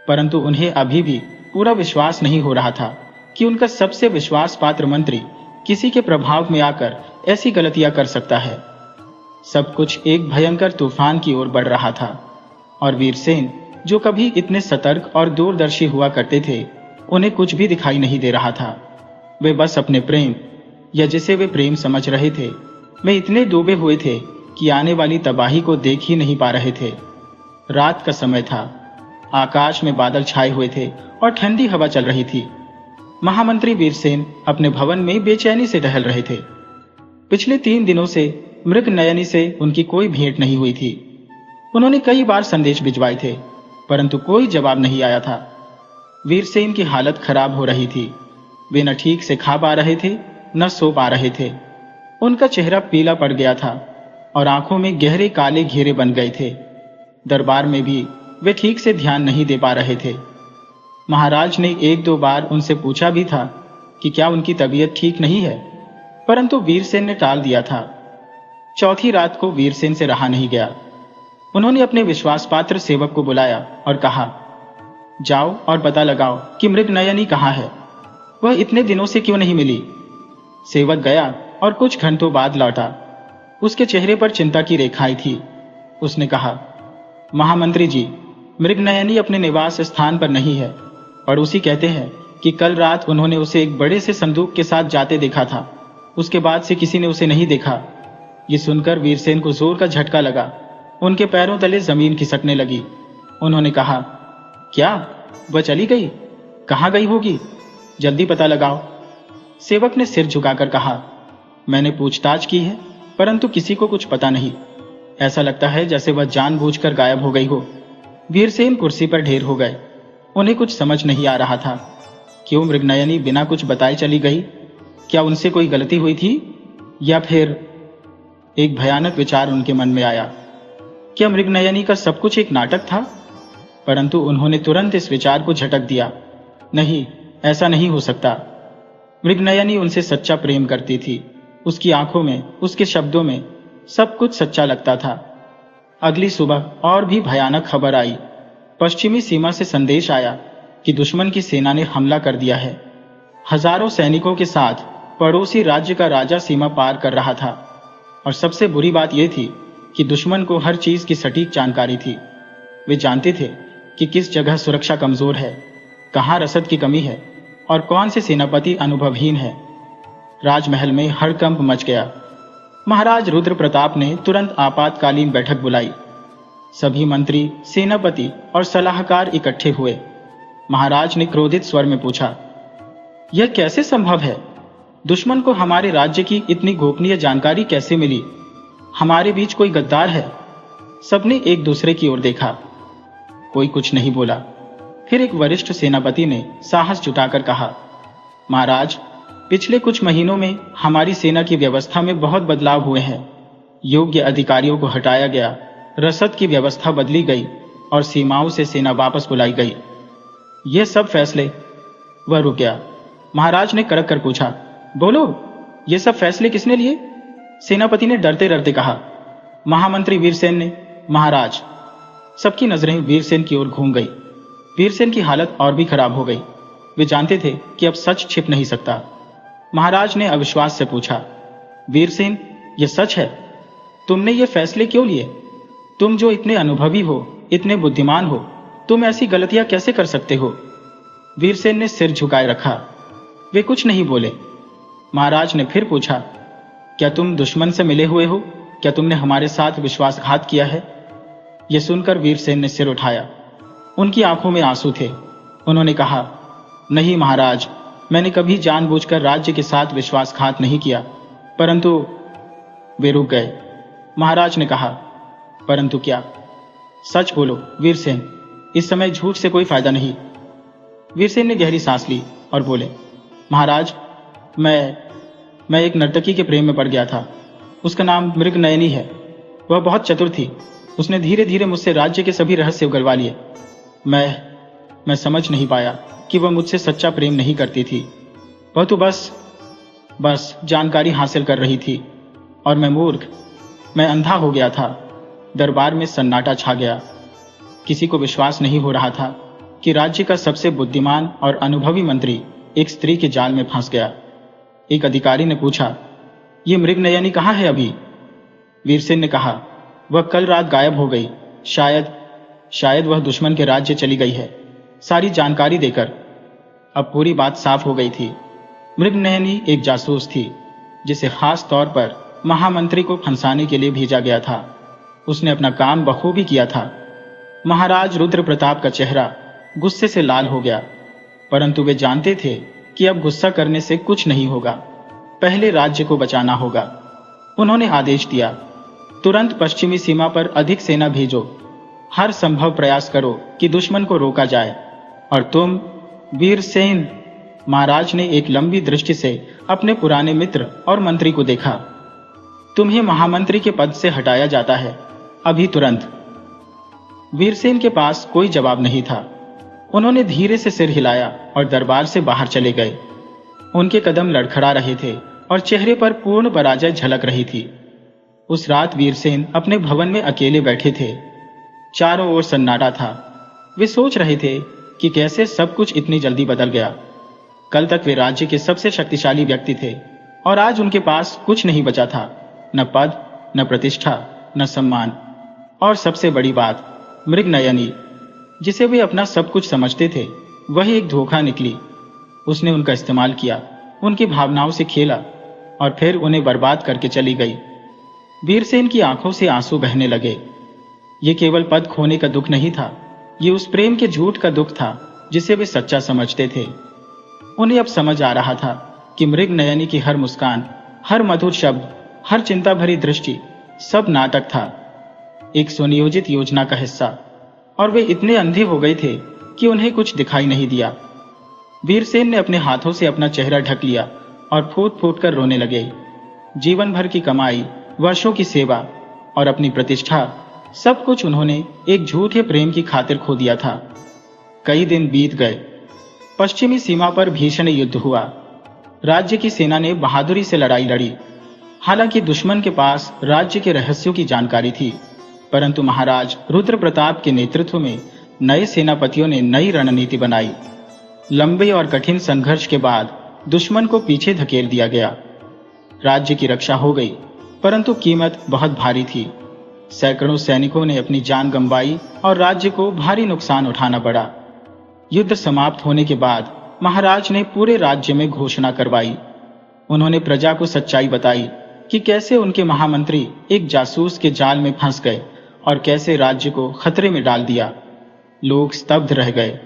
परंतु उन्हें अभी भी पूरा विश्वास नहीं हो रहा था कि उनका सबसे विश्वास पात्र मंत्री किसी के प्रभाव में आकर ऐसी गलतियां कर सकता है। सब कुछ एक भयंकर तूफान की ओर बढ़ रहा था, और वीरसेन, जो कभी इतने सतर्क और दूरदर्शी हुआ करते थे, उन्हें कुछ भी दिखाई नहीं दे रहा था। वे बस अपने प्रेम, या जिसे वे प्रेम समझ रहे थे, में इतने डूबे हुए थे कि आने वाली तबाही को देख ही नहीं पा रहे थे। रात का समय था। आकाश में बादल छाए हुए थे और ठंडी हवा चल रही थी। महामंत्री वीरसेन अपने भवन में बेचैनी से टहल रहे थे। पिछले 3 दिनों से मृगनयनी से उनकी कोई भेंट नहीं हुई थी। उन्होंने कई बार संदेश भिजवाए थे, परंतु कोई जवाब नहीं आया था। वीरसेन की हालत खराब हो रही थी। वे न ठीक से खा पा रहे थे, न सो पा रहे थे। उनका चेहरा पीला पड़ गया था और आंखों में गहरे काले घेरे बन गए थे। दरबार में भी वे ठीक से ध्यान नहीं दे पा रहे थे। महाराज ने 1-2 बार उनसे पूछा भी था कि क्या उनकी तबीयत ठीक नहीं है, परंतु वीरसेन ने टाल दिया था। चौथी रात को वीरसेन से रहा नहीं गया। उन्होंने अपने विश्वास पात्र सेवक को बुलाया और कहा, जाओ और पता लगाओ कि मृगनयनी कहाँ है, वह इतने दिनों से क्यों नहीं मिली। सेवक गया और कुछ घंटों बाद लौटा। उसके चेहरे पर चिंता की रेखाएं थी। उसने कहा, महामंत्री जी, मृगनयनी अपने निवास स्थान पर नहीं है। पड़ोसी कहते हैं कि कल रात उन्होंने उसे एक बड़े से संदूक के साथ जाते देखा था। उसके बाद से किसी ने उसे नहीं देखा। ये सुनकर वीरसेन को जोर का झटका लगा। उनके पैरों तले जमीन खिसकने लगी। उन्होंने कहा, क्या वह चली गई? कहाँ गई होगी? जल्दी पता लगाओ। सेवक ने सिर झुकाकर कहा, मैंने पूछताछ की है, परंतु किसी को कुछ पता नहीं। ऐसा लगता है जैसे वह जानबूझकर गायब हो गई हो। वीरसेन कुर्सी पर ढेर हो गए। उन्हें कुछ समझ नहीं आ रहा था। क्यों मृगनयनी बिना कुछ बताए चली गई? क्या उनसे कोई गलती हुई थी? या फिर एक भयानक विचार उनके मन में आया, क्या मृगनयनी का सब कुछ एक नाटक था? परंतु उन्होंने तुरंत इस विचार को झटक दिया। नहीं, ऐसा नहीं हो सकता। मृगनयनी उनसे सच्चा प्रेम करती थी। उसकी आंखों में, उसके शब्दों में सब कुछ सच्चा लगता था। अगली सुबह और भी भयानक खबर आई। पश्चिमी सीमा से संदेश आया कि दुश्मन की सेना ने हमला कर दिया है। हजारों सैनिकों के साथ पड़ोसी राज्य का राजा सीमा पार कर रहा था। और सबसे बुरी बात यह थी कि दुश्मन को हर चीज की सटीक जानकारी थी। वे जानते थे कि किस जगह सुरक्षा कमजोर है, कहाँ रसद की कमी है और कौन से सेनापति अनुभवहीन है। राजमहल में हड़कंप मच गया। महाराज रुद्र प्रताप ने तुरंत आपातकालीन बैठक बुलाई। सभी मंत्री, सेनापति और सलाहकार इकट्ठे हुए। महाराज ने क्रोधित स्वर में पूछा, यह कैसे संभव है? दुश्मन को हमारे राज्य की इतनी गोपनीय जानकारी कैसे मिली? हमारे बीच कोई गद्दार है? सबने एक दूसरे की ओर देखा। कोई कुछ नहीं बोला। फिर एक वरिष्ठ सेनापति ने साहस जुटाकर कहा, महाराज, पिछले कुछ महीनों में हमारी सेना की व्यवस्था में बहुत बदलाव हुए हैं। योग्य अधिकारियों को हटाया गया, रसद की व्यवस्था बदली गई और सीमाओं से सेना वापस बुलाई गई। ये सब फैसले। वह रुक गया। महाराज ने कड़क कर पूछा, बोलो, ये सब फैसले किसने लिए? सेनापति ने डरते डरते कहा, महामंत्री वीरसेन ने। महाराज। सबकी नजरें वीरसेन की ओर घूम गई। वीरसेन की हालत और भी खराब हो गई। वे जानते थे कि अब सच छिप नहीं सकता। महाराज ने अविश्वास से पूछा, वीरसेन, यह सच है? तुमने ये फैसले क्यों लिए? तुम जो इतने अनुभवी हो, इतने बुद्धिमान हो, तुम ऐसी गलतियां कैसे कर सकते हो? वीरसेन ने सिर झुकाए रखा। वे कुछ नहीं बोले। महाराज ने फिर पूछा, क्या तुम दुश्मन से मिले हुए हो? क्या तुमने हमारे साथ विश्वासघात किया है? यह सुनकर वीरसेन ने सिर उठाया। उनकी आंखों में आंसू थे। उन्होंने कहा, नहीं महाराज, मैंने कभी जानबूझकर राज्य के साथ विश्वासघात नहीं किया। परंतु वे रुक गए। महाराज ने कहा, परंतु क्या? सच बोलो वीरसेन, इस समय झूठ से कोई फायदा नहीं। वीरसेन ने गहरी सांस ली और बोले, महाराज, मैं एक नर्तकी के प्रेम में पड़ गया था। उसका नाम मृगनयनी है। वह बहुत चतुर थी। उसने धीरे धीरे मुझसे राज्य के सभी रहस्य उगलवा लिए। मैं समझ नहीं पाया कि वह मुझसे सच्चा प्रेम नहीं करती थी। वह तो बस जानकारी हासिल कर रही थी। और मैं मूर्ख, मैं अंधा हो गया था। दरबार में सन्नाटा छा गया। किसी को विश्वास नहीं हो रहा था कि राज्य का सबसे बुद्धिमान और अनुभवी मंत्री एक स्त्री के जाल में फंस गया। एक अधिकारी ने पूछा, ये मृगनयनी कहाँ है अभी? वीरसेन ने कहा, वह कल रात गायब हो गई। शायद वह दुश्मन के राज्य चली गई है, सारी जानकारी देकर। अब पूरी बात साफ हो गई थी। मृगनयनी एक जासूस थी, जिसे खास तौर पर महामंत्री को फंसाने के लिए भेजा गया था। उसने अपना काम बखूबी किया था। महाराज रुद्र प्रताप का चेहरा गुस्से से लाल हो गया, परंतु वे जानते थे कि अब गुस्सा करने से कुछ नहीं होगा। पहले राज्य को बचाना होगा। उन्होंने आदेश दिया, तुरंत पश्चिमी सीमा पर अधिक सेना भेजो। हर संभव प्रयास करो कि दुश्मन को रोका जाए। और तुम वीरसेन, महाराज ने एक लंबी दृष्टि से अपने पुराने मित्र और मंत्री को देखा, तुम्हें महामंत्री के पद से हटाया जाता है, अभी तुरंत। वीरसेन के पास कोई जवाब नहीं था। उन्होंने धीरे से सिर हिलाया और दरबार से बाहर चले गए। उनके कदम लड़खड़ा रहे थे और चेहरे पर पूर्ण पराजय झलक रही थी। उस रात वीरसेन अपने भवन में अकेले बैठे थे। चारों ओर सन्नाटा था। वे सोच रहे थे कि कैसे सब कुछ इतनी जल्दी बदल गया। कल तक वे राज्य के सबसे शक्तिशाली व्यक्ति थे और आज उनके पास कुछ नहीं बचा था, न पद, न प्रतिष्ठा, न सम्मान, और सबसे बड़ी बात, मृगनयनी, जिसे वे अपना सब कुछ समझते थे, वही एक धोखा निकली। उसने उनका इस्तेमाल किया, उनकी भावनाओं से खेला और फिर उन्हें बर्बाद करके चली गई। वीरसेन की आंखों से आंसू बहने लगे। ये केवल पद खोने का दुख नहीं था, ये उस प्रेम के झूठ का दुख था जिसे वे सच्चा समझते थे। उन्हें अब समझ आ रहा था कि मृगनयनी की हर मुस्कान, हर मधुर शब्द, हर चिंता भरी दृष्टि सब नाटक था, एक सुनियोजित योजना का हिस्सा, और वे इतने अंधे हो गए थे कि उन्हें कुछ दिखाई नहीं दिया। वीरसेन ने अपने हाथों से अपना चेहरा ढक लिया और फूट फूट कर रोने लगे। जीवन भर की कमाई, वर्षों की सेवा और अपनी प्रतिष्ठा, सब कुछ उन्होंने एक झूठे प्रेम की खातिर खो दिया था। कई दिन बीत गए। पश्चिमी सीमा पर भीषण युद्ध हुआ। राज्य की सेना ने बहादुरी से लड़ाई लड़ी। हालांकि दुश्मन के पास राज्य के रहस्यों की जानकारी थी, परंतु महाराज रुद्र प्रताप के नेतृत्व में नए सेनापतियों ने नई रणनीति बनाई। लंबे और कठिन संघर्ष के बाद दुश्मन को पीछे धकेल दिया गया। राज्य की रक्षा हो गई, परंतु कीमत बहुत भारी थी। सैकड़ों सैनिकों ने अपनी जान गंवाई और राज्य को भारी नुकसान उठाना पड़ा। युद्ध समाप्त होने के बाद महाराज ने पूरे राज्य में घोषणा करवाई। उन्होंने प्रजा को सच्चाई बताई कि कैसे उनके महामंत्री एक जासूस के जाल में फंस गए और कैसे राज्य को खतरे में डाल दिया। लोग स्तब्ध रह गए।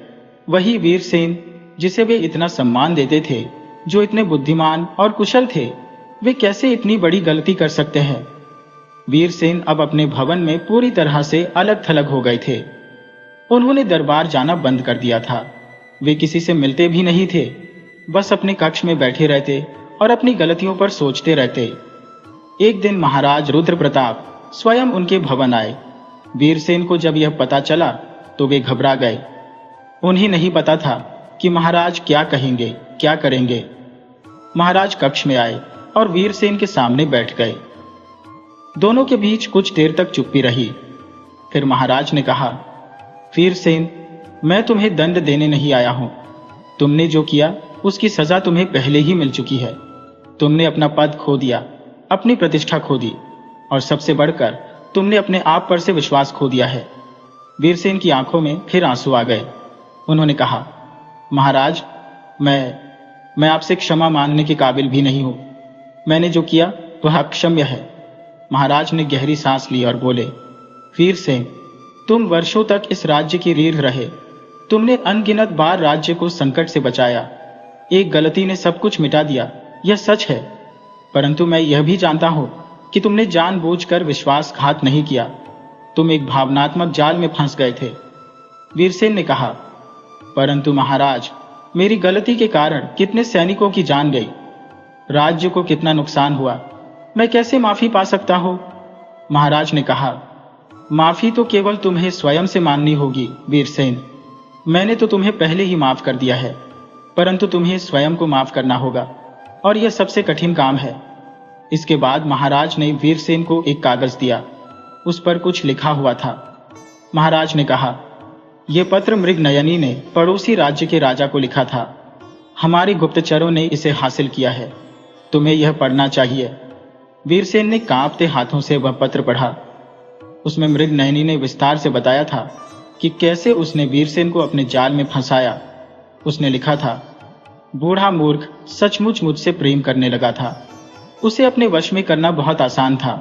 वही वीरसेन, जिसे वे इतना सम्मान देते थे, जो इतने बुद्धिमान और कुशल थे, वे कैसे इतनी बड़ी गलती कर सकते हैं। वीरसेन अब अपने भवन में पूरी तरह से अलग थलग हो गए थे। उन्होंने दरबार जाना बंद कर दिया था। वे किसी से मिलते भी नहीं थे, बस अपने कक्ष में बैठे रहते और अपनी गलतियों पर सोचते रहते। एक दिन महाराज रुद्र प्रताप स्वयं उनके भवन आए। वीरसेन को जब यह पता चला तो वे घबरा गए। उन्हें नहीं पता था कि महाराज क्या कहेंगे, क्या करेंगे। महाराज कक्ष में आए और वीरसेन के सामने बैठ गए। दोनों के बीच कुछ देर तक चुप्पी रही। फिर महाराज ने कहा, वीरसेन, मैं तुम्हें दंड देने नहीं आया हूं। तुमने जो किया उसकी सजा तुम्हें पहले ही मिल चुकी है। तुमने अपना पद खो दिया, अपनी प्रतिष्ठा खो दी, और सबसे बढ़कर तुमने अपने आप पर से विश्वास खो दिया है। वीरसेन की आंखों में फिर आंसू आ गए। उन्होंने कहा, महाराज, मैं आपसे क्षमा मांगने के काबिल भी नहीं हूं। मैंने जो किया वह अक्षम्य है। महाराज ने गहरी सांस ली और बोले, वीरसेन, तुम वर्षों तक इस राज्य की रीढ़ रहे। तुमने अनगिनत बार राज्य को संकट से बचाया। एक गलती ने सब कुछ मिटा दिया, यह सच है। परंतु मैं यह भी जानता हूं कि तुमने जानबूझकर विश्वासघात नहीं किया। तुम एक भावनात्मक जाल में फंस गए थे। वीरसेन ने कहा, परंतु महाराज, मेरी गलती के कारण कितने सैनिकों की जान गई, राज्य को कितना नुकसान हुआ। मैं कैसे माफी पा सकता हूं? महाराज ने कहा, माफी तो केवल तुम्हें स्वयं से मांगनी होगी वीरसेन। मैंने तो तुम्हें पहले ही माफ कर दिया है, परंतु तुम्हें स्वयं को माफ करना होगा, और यह सबसे कठिन काम है। इसके बाद महाराज ने वीरसेन को एक कागज दिया। उस पर कुछ लिखा हुआ था। महाराज ने कहा, यह पत्र मृगनयनी ने पड़ोसी राज्य के राजा को लिखा था। हमारे गुप्तचरों ने इसे हासिल किया है। तुम्हें यह पढ़ना चाहिए। वीरसेन ने कांपते हाथों से वह पत्र पढ़ा। उसमें मृगनयनी ने विस्तार से बताया था कि कैसे उसने वीरसेन को अपने जाल में फंसाया। उसने लिखा था, बूढ़ा मूर्ख सचमुच मुझसे प्रेम करने लगा था। उसे अपने वश में करना बहुत आसान था।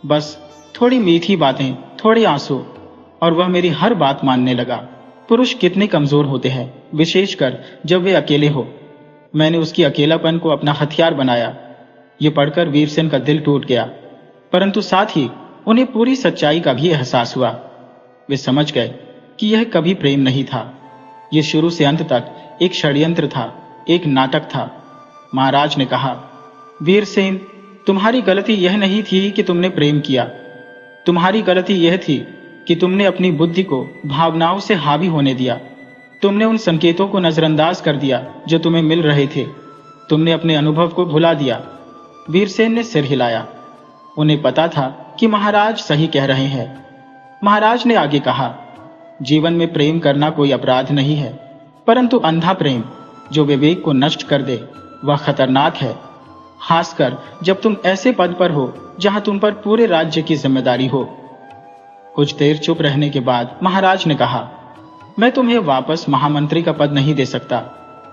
बस थोड़ी मीठी बातें, थोड़े आंसू, और वह मेरी हर बात मानने लगा। पुरुष कितने कमजोर होते हैं, विशेषकर जब वे अकेले हो। मैंने उसकी अकेलापन को अपना हथियार बनाया। ये पढ़कर वीरसेन का दिल टूट गया, परंतु साथ ही उन्हें पूरी सच्चाई का भी एहसास हुआ। वे समझ गए कि यह कभी प्रेम नहीं था। यह शुरू से अंत तक एक षड्यंत्र था, एक नाटक था। महाराज ने कहा, वीरसेन, तुम्हारी गलती यह नहीं थी कि तुमने प्रेम किया। तुम्हारी गलती यह थी कि तुमने अपनी बुद्धि को भावनाओं से हावी होने दिया। तुमने उन संकेतों को नजरअंदाज कर दिया जो तुम्हें मिल रहे थे। तुमने अपने अनुभव को भुला दिया वीरसेन ने सिर हिलाया। उन्हें पता था कि महाराज सही कह रहे हैं। महाराज ने आगे कहा, जीवन में प्रेम करना कोई अपराध नहीं है, परंतु अंधा प्रेम जो विवेक को नष्ट कर दे वह खतरनाक है, खासकर जब तुम ऐसे पद पर हो जहां तुम पर पूरे राज्य की जिम्मेदारी हो। कुछ देर चुप रहने के बाद महाराज ने कहा, मैं तुम्हें वापस महामंत्री का पद नहीं दे सकता,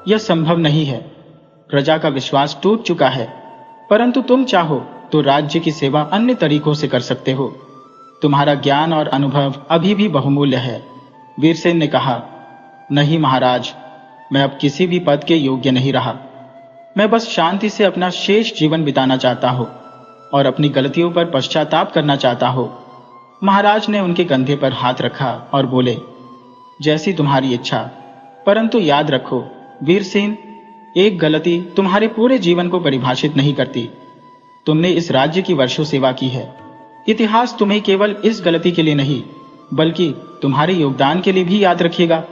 यह संभव नहीं है। प्रजा का विश्वास टूट चुका है, परंतु तुम चाहो तो राज्य की सेवा अन्य तरीकों से कर सकते हो। तुम्हारा ज्ञान और अनुभव अभी भी बहुमूल्य है। वीरसेन ने कहा, नहीं महाराज, मैं अब किसी भी पद के योग्य नहीं रहा। मैं बस शांति से अपना शेष जीवन बिताना चाहता हूं और अपनी गलतियों पर पश्चाताप करना चाहता हूं। महाराज ने उनके कंधे पर हाथ रखा और बोले, जैसी तुम्हारी इच्छा, परंतु याद रखो वीरसेन, एक गलती तुम्हारे पूरे जीवन को परिभाषित नहीं करती। तुमने इस राज्य की वर्षों सेवा की है। इतिहास तुम्हें केवल इस गलती के लिए नहीं, बल्कि तुम्हारे योगदान के लिए भी याद रखिएगा।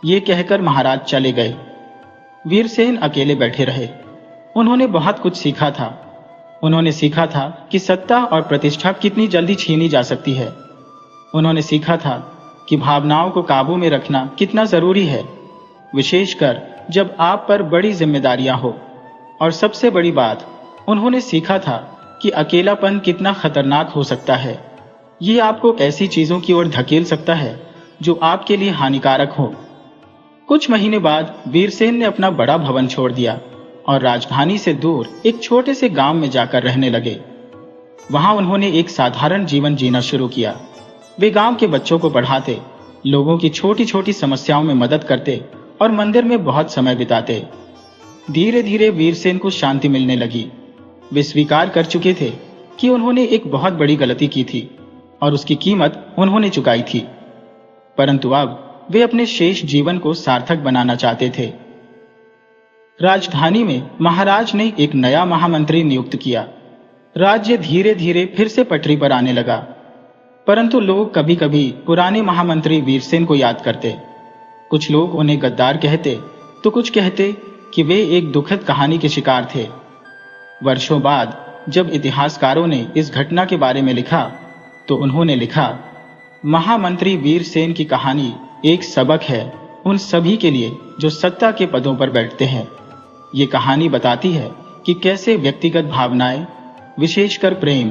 ये कहकर महाराज चले गए। वीरसेन अकेले बैठे रहे। उन्होंने बहुत कुछ सीखा था। उन्होंने सीखा था कि सत्ता और प्रतिष्ठा कितनी जल्दी छीनी जा सकती है। उन्होंने सीखा था कि भावनाओं को काबू में रखना कितना जरूरी है, विशेषकर जब आप पर बड़ी जिम्मेदारियां हो। और सबसे बड़ी बात, उन्होंने सीखा था कि अकेलापन कितना खतरनाक हो सकता है। ये आपको ऐसी चीजों की ओर धकेल सकता है जो आपके लिए हानिकारक हो। कुछ महीने बाद वीरसेन ने अपना बड़ा भवन छोड़ दिया और राजधानी से दूर एक छोटे से गांव में जाकर रहने लगे। वहां उन्होंने एक साधारण जीवन जीना शुरू किया। वे गांव के बच्चों को पढ़ाते, लोगों की छोटी छोटी समस्याओं में मदद करते और मंदिर में बहुत समय बिताते। धीरे धीरे वीरसेन को शांति मिलने लगी। वे स्वीकार कर चुके थे कि उन्होंने एक बहुत बड़ी गलती की थी और उसकी कीमत उन्होंने चुकाई थी, परंतु अब वे अपने शेष जीवन को सार्थक बनाना चाहते थे। राजधानी में महाराज ने एक नया महामंत्री नियुक्त किया। राज्य धीरे धीरे फिर से पटरी पर आने लगा, परंतु लोग कभी कभी पुराने महामंत्री वीरसेन को याद करते। कुछ लोग उन्हें गद्दार कहते तो कुछ कहते कि वे एक दुखद कहानी के शिकार थे। वर्षों बाद जब इतिहासकारों ने इस घटना के बारे में लिखा तो उन्होंने लिखा, महामंत्री वीरसेन की कहानी एक सबक है उन सभी के लिए जो सत्ता के पदों पर बैठते हैं। ये कहानी बताती है कि कैसे व्यक्तिगत भावनाएं, विशेषकर प्रेम,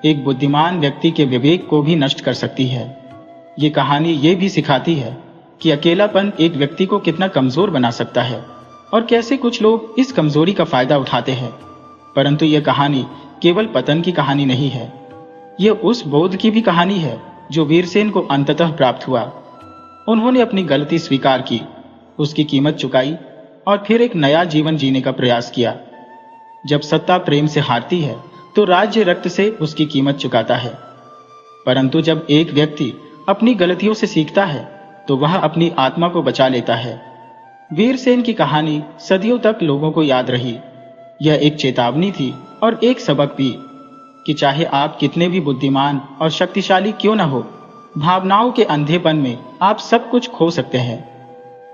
एक बुद्धिमान व्यक्ति के विवेक को भी नष्ट कर सकती है। ये कहानी ये भी सिखाती है कि अकेलापन एक व्यक्ति को कितना कमजोर बना सकता है और कैसे कुछ लोग इस कमजोरी का फायदा उठाते हैं। परंतु यह कहानी केवल पतन की कहानी नहीं है, यह उस बोध की भी कहानी है जो वीरसेन को अंततः प्राप्त हुआ। उन्होंने अपनी गलती स्वीकार की, उसकी कीमत चुकाई और फिर एक नया जीवन जीने का प्रयास किया। जब सत्ता प्रेम से हारती है तो राज्य रक्त से उसकी कीमत चुकाता है, परंतु जब एक व्यक्ति अपनी गलतियों से सीखता है तो वह अपनी आत्मा को बचा लेता है। वीरसेन की कहानी सदियों तक लोगों को याद रही। यह एक चेतावनी थी और एक सबक भी कि चाहे आप कितने भी बुद्धिमान और शक्तिशाली क्यों न हो, भावनाओं के अंधेपन में आप सब कुछ खो सकते हैं।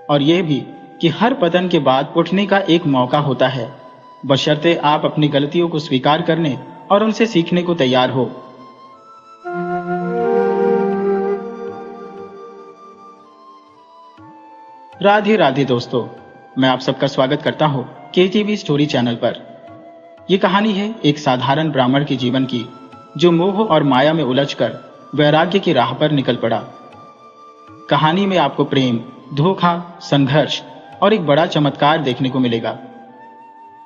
और यह भी कि हर पतन के बाद उठने का एक मौका होता है, बशर्ते आप अपनी गलतियों को स्वीकार करने और उनसे सीखने को तैयार हो। राधे राधे दोस्तों, मैं आप सबका स्वागत करता हूं केटीवी स्टोरी चैनल पर। यह कहानी है एक साधारण ब्राह्मण के जीवन की जो मोह और माया में उलझकर वैराग्य की राह पर निकल पड़ा। कहानी में आपको प्रेम, धोखा, संघर्ष और एक बड़ा चमत्कार देखने को मिलेगा।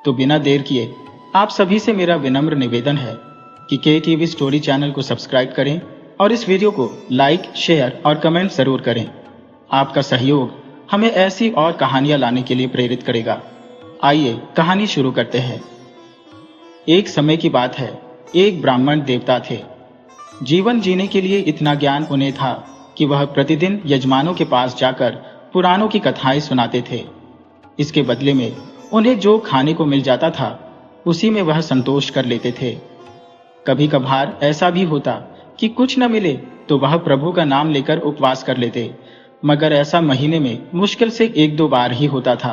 तो बिना देर किए आप सभी से मेरा विनम्र निवेदन है कि केटीवी स्टोरी चैनल को सब्सक्राइब करें और इस वीडियो को लाइक, शेयर और कमेंट जरूर करें। आपका सहयोग हमें ऐसी और कहानियां लाने के लिए प्रेरित करेगा। आइए कहानी शुरू करते हैं। एक समय की बात है, एक ब्राह्मण देवता थे। जीवन जीने के लिए इतना ज्ञान उन्हें था कि वह प्रतिदिन यजमानों के पास जाकर पुराणों की कथाएं सुनाते थे। इसके बदले में उन्हें जो खाने को मिल जाता था उसी में वह संतोष कर लेते थे। कभी कभार ऐसा भी होता कि कुछ न मिले तो वह प्रभु का नाम लेकर उपवास कर लेते, मगर ऐसा महीने में मुश्किल से 1-2 बार ही होता था।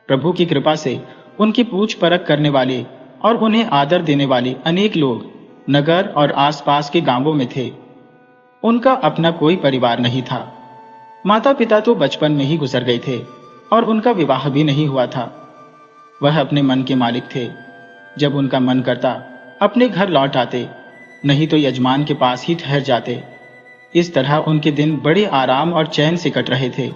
प्रभु की कृपा से उनकी पूछ परख करने वाले और उन्हें आदर देने वाले अनेक लोग नगर और आसपास के गांवों में थे। उनका अपना कोई परिवार नहीं था। माता पिता तो बचपन में ही गुजर गए थे और उनका विवाह भी नहीं हुआ था। वह अपने मन के मालिक थे। जब उनका मन करता अपने घर लौट आते, नहीं तो यजमान के पास ही ठहर जाते। इस तरह उनके दिन बड़े आराम और चैन से कट रहे थे।